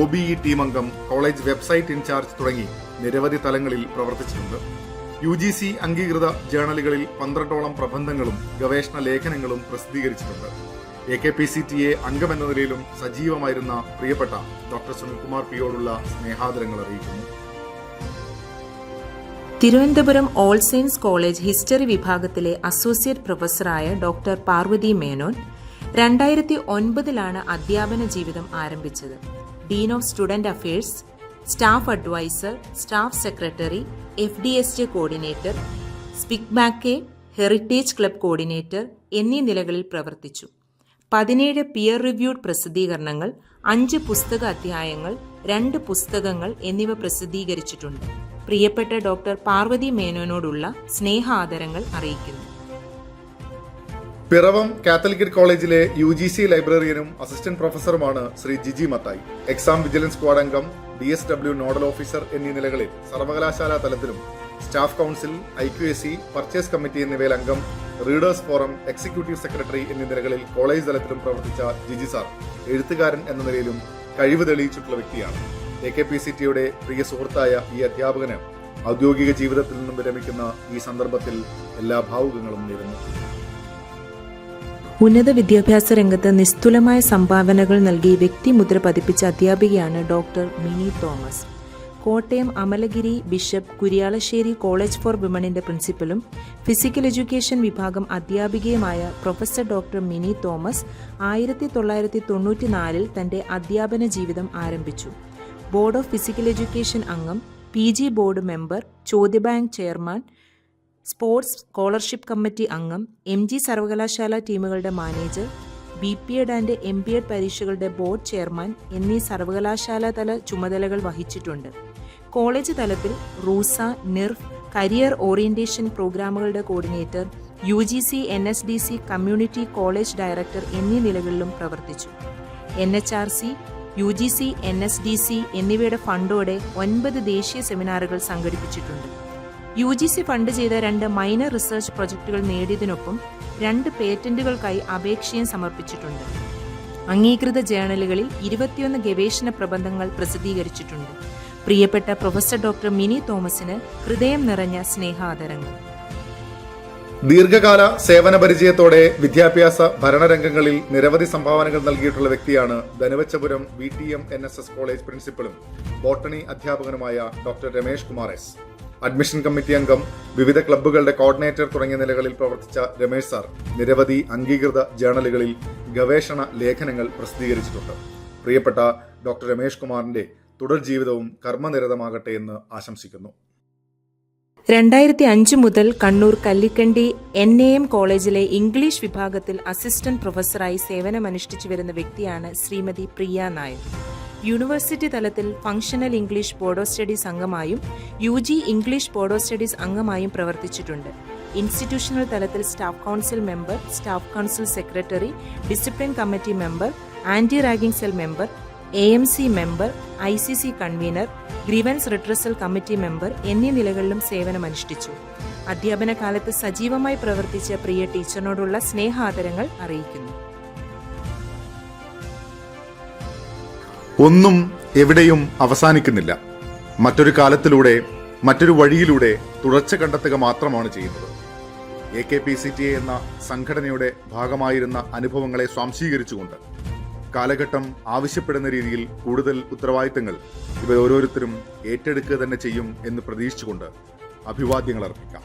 OBE ടീം അംഗം, കോളേജ് വെബ്സൈറ്റ് ഇൻചാർജ് തുടങ്ങി നിരവധി തലങ്ങളിൽ പ്രവർത്തിച്ചിട്ടുണ്ട്. UGC അംഗീകൃത ജേണലുകളിൽ 12ഓളം പ്രബന്ധങ്ങളും ഗവേഷണ ലേഖനങ്ങളും പ്രസിദ്ധീകരിച്ചിട്ടുണ്ട്. AKPCTA അംഗമെന്ന നിലയിലും സജീവമായിരുന്ന പ്രിയപ്പെട്ട ഡോക്ടർ സുനിൽകുമാർ P യോടുള്ള സ്നേഹാദരങ്ങൾ അറിയിക്കുന്നു. Thiruvananthapuram all saints college history വിഭാഗത്തിലെ അസോസിയേറ്റ് പ്രൊഫസറായ ഡോക്ടർ പാർവതി മേനോൻ 2009 അധ്യാപന ജീവിതം ആരംഭിച്ചത്. Dean of student affairs, staff adviser, staff secretary, FDSJ coordinator, SPICMACAY, heritage club coordinator എന്നീ നിലകളിൽ പ്രവർത്തിച്ചു. 17 പിയർ റിവ്യൂഡ് പ്രസിദ്ധീകരണങ്ങൾ, 5 പുസ്തക അധ്യായങ്ങൾ, 2 പുസ്തകങ്ങൾ എന്നിവ പ്രസിദ്ധീകരിച്ചിട്ടുണ്ട്. പ്രിയപ്പെട്ട ഡോക്ടർ പാർവതി മേനോനോടുള്ള സ്നേഹാദരങ്ങൾ അറിയിക്കുന്നു. പിറവം കാത്തലിക് കോളേജിലെ UGC ലൈബ്രറിയനും അസിസ്റ്റന്റ് പ്രൊഫസറുമാണ് Shri Jiji Mathai. Exam vigilance squad അംഗം, DSW നോഡൽ ഓഫീസർ എന്നീ നിലകളിൽ സർവകലാശാലാ തലത്തിലും staff council, IQAC, purchase committee എന്നിവയിൽ അംഗം, റീഡേഴ്സ് ഫോറം, എക്സിക്യൂട്ടീവ് സെക്രട്ടറി എന്നീ നിലകളിൽ കോളേജ് തലത്തിലും പ്രവർത്തിച്ച ജിജി സാർ എഴുത്തുകാരൻ എന്ന നിലയിലും കഴിവ് തെളിയിച്ചിട്ടുള്ള വ്യക്തിയാണ്. AKPCTയുടെ പ്രിയ സുഹൃത്തായ ഈ അധ്യാപകന് ഔദ്യോഗിക ജീവിതത്തിൽ നിന്നും വിരമിക്കുന്ന ഈ സന്ദർഭത്തിൽ എല്ലാ ഭാവുകങ്ങളും നേരുന്നു. ഉന്നത വിദ്യാഭ്യാസ രംഗത്ത് നിസ്തുലമായ സംഭാവനകൾ നൽകി വ്യക്തിമുദ്ര പതിപ്പിച്ച അധ്യാപികയാണ് doctor Mini Thomas. Kottayam Amalagiri bishop Kuryalassery college for വിമണിന്റെ പ്രിൻസിപ്പലും ഫിസിക്കൽ എഡ്യൂക്കേഷൻ വിഭാഗം അധ്യാപികയുമായ പ്രൊഫസർ ഡോക്ടർ മിനി തോമസ് 1994 തന്റെ അധ്യാപന ജീവിതം ആരംഭിച്ചു. ബോർഡ് ഓഫ് ഫിസിക്കൽ എഡ്യൂക്കേഷൻ അംഗം, PG ബോർഡ് മെമ്പർ, ചോദ്യബാങ്ക് ചെയർമാൻ, സ്പോർട്സ് സ്കോളർഷിപ്പ് കമ്മിറ്റി അംഗം, MG സർവകലാശാല ടീമുകളുടെ മാനേജർ, BPEd ആൻഡ് MPEd പരീക്ഷകളുടെ ബോർഡ് ചെയർമാൻ എന്നീ സർവകലാശാല തല ചുമതലകൾ വഹിച്ചിട്ടുണ്ട്. കോളേജ് തലത്തിൽ റൂസ, NIRF, കരിയർ ഓറിയന്റേഷൻ പ്രോഗ്രാമുകളുടെ coordinator, UGC NSDC community college director എന്നീ നിലകളിലും പ്രവർത്തിച്ചു. NHRC, UGC NSDC എന്നിവയുടെ ഫണ്ടോടെ 9 ദേശീയ സെമിനാറുകൾ സംഘടിപ്പിച്ചിട്ടുണ്ട്. UGC ഫണ്ട് ചെയ്ത 2 മൈനർ റിസർച്ച് പ്രൊജക്ടുകൾ നേടിയതിനൊപ്പം 2 പേറ്റന്റുകൾക്കായി അപേക്ഷയും സമർപ്പിച്ചിട്ടുണ്ട്. അംഗീകൃത ജേണലുകളിൽ 21 ഗവേഷണ പ്രബന്ധങ്ങൾ പ്രസിദ്ധീകരിച്ചിട്ടുണ്ട്. പ്രിയപ്പെട്ട പ്രൊഫസർ ഡോക്ടർ മിനി തോമസിന് ഹൃദയം നിറഞ്ഞ സ്നേഹാദരങ്ങൾ. ദീർഘകാല സേവന പരിചയത്തോടെ വിദ്യാഭ്യാസ ഭരണരംഗങ്ങളിൽ നിരവധി സംഭാവനകൾ നൽകിയിട്ടുള്ള വ്യക്തിയാണ് ധനുവച്ചപുരം VTM NSS കോളേജ് പ്രിൻസിപ്പലും ബോട്ടണി അധ്യാപകനുമായ doctor Ramesh Kumar S. Admission committee അംഗം, വിവിധ ക്ലബ്ബുകളുടെ കോർഡിനേറ്റർ തുടങ്ങിയ നിലകളിൽ പ്രവർത്തിച്ച രമേഷ് സാർ നിരവധി അംഗീകൃത ജേണലുകളിൽ ഗവേഷണ ലേഖനങ്ങൾ പ്രസിദ്ധീകരിച്ചിട്ടുണ്ട്. പ്രിയപ്പെട്ട ഡോക്ടർ രമേഷ് കുമാറിന്റെ തുടർ ജീവിതവും കർമ്മനിരതമാകട്ടെ എന്ന് ആശംസിക്കുന്നു. 2005 മുതൽ കണ്ണൂർ കല്ലിക്കണ്ടി NAM കോളേജിലെ ഇംഗ്ലീഷ് വിഭാഗത്തിൽ അസിസ്റ്റന്റ് പ്രൊഫസറായി സേവനമനുഷ്ഠിച്ചു വരുന്ന വ്യക്തിയാണ് ശ്രീമതി പ്രിയ നായർ. യൂണിവേഴ്സിറ്റി തലത്തിൽ functional English board of studies അംഗമായും UG English board of studies അംഗമായും പ്രവർത്തിച്ചിട്ടുണ്ട്. ഇൻസ്റ്റിറ്റ്യൂഷണൽ തലത്തിൽ staff council member, staff council secretary, discipline committee member, anti ragging cell member, AMC member, ICC convener, grievance redressal committee member എന്നീ നിലകളിലും സേവനമനുഷ്ഠിച്ചു. അധ്യാപന കാലത്ത് സജീവമായി പ്രവർത്തിച്ച പ്രിയ ടീച്ചറിനോടുള്ള സ്നേഹാദരങ്ങൾ അറിയിക്കുന്നു. ഒന്നും എവിടെയും അവസാനിക്കുന്നില്ല. മറ്റൊരു കാലത്തിലൂടെ, മറ്റൊരു വഴിയിലൂടെ തുടർച്ച കണ്ടെത്തുക മാത്രമാണ് ചെയ്യുന്നത്. AKPCTA എന്ന സംഘടനയുടെ ഭാഗമായിരുന്ന അനുഭവങ്ങളെ സ്വാംശീകരിച്ചുകൊണ്ട് കാലഘട്ടം ആവശ്യപ്പെടുന്ന രീതിയിൽ കൂടുതൽ ഉത്തരവാദിത്തങ്ങൾ ഇവരോരോരുത്തരും ഏറ്റെടുക്കുക തന്നെ ചെയ്യും എന്ന് പ്രതീക്ഷിച്ചുകൊണ്ട് അഭിവാദ്യങ്ങൾ അർപ്പിക്കാം.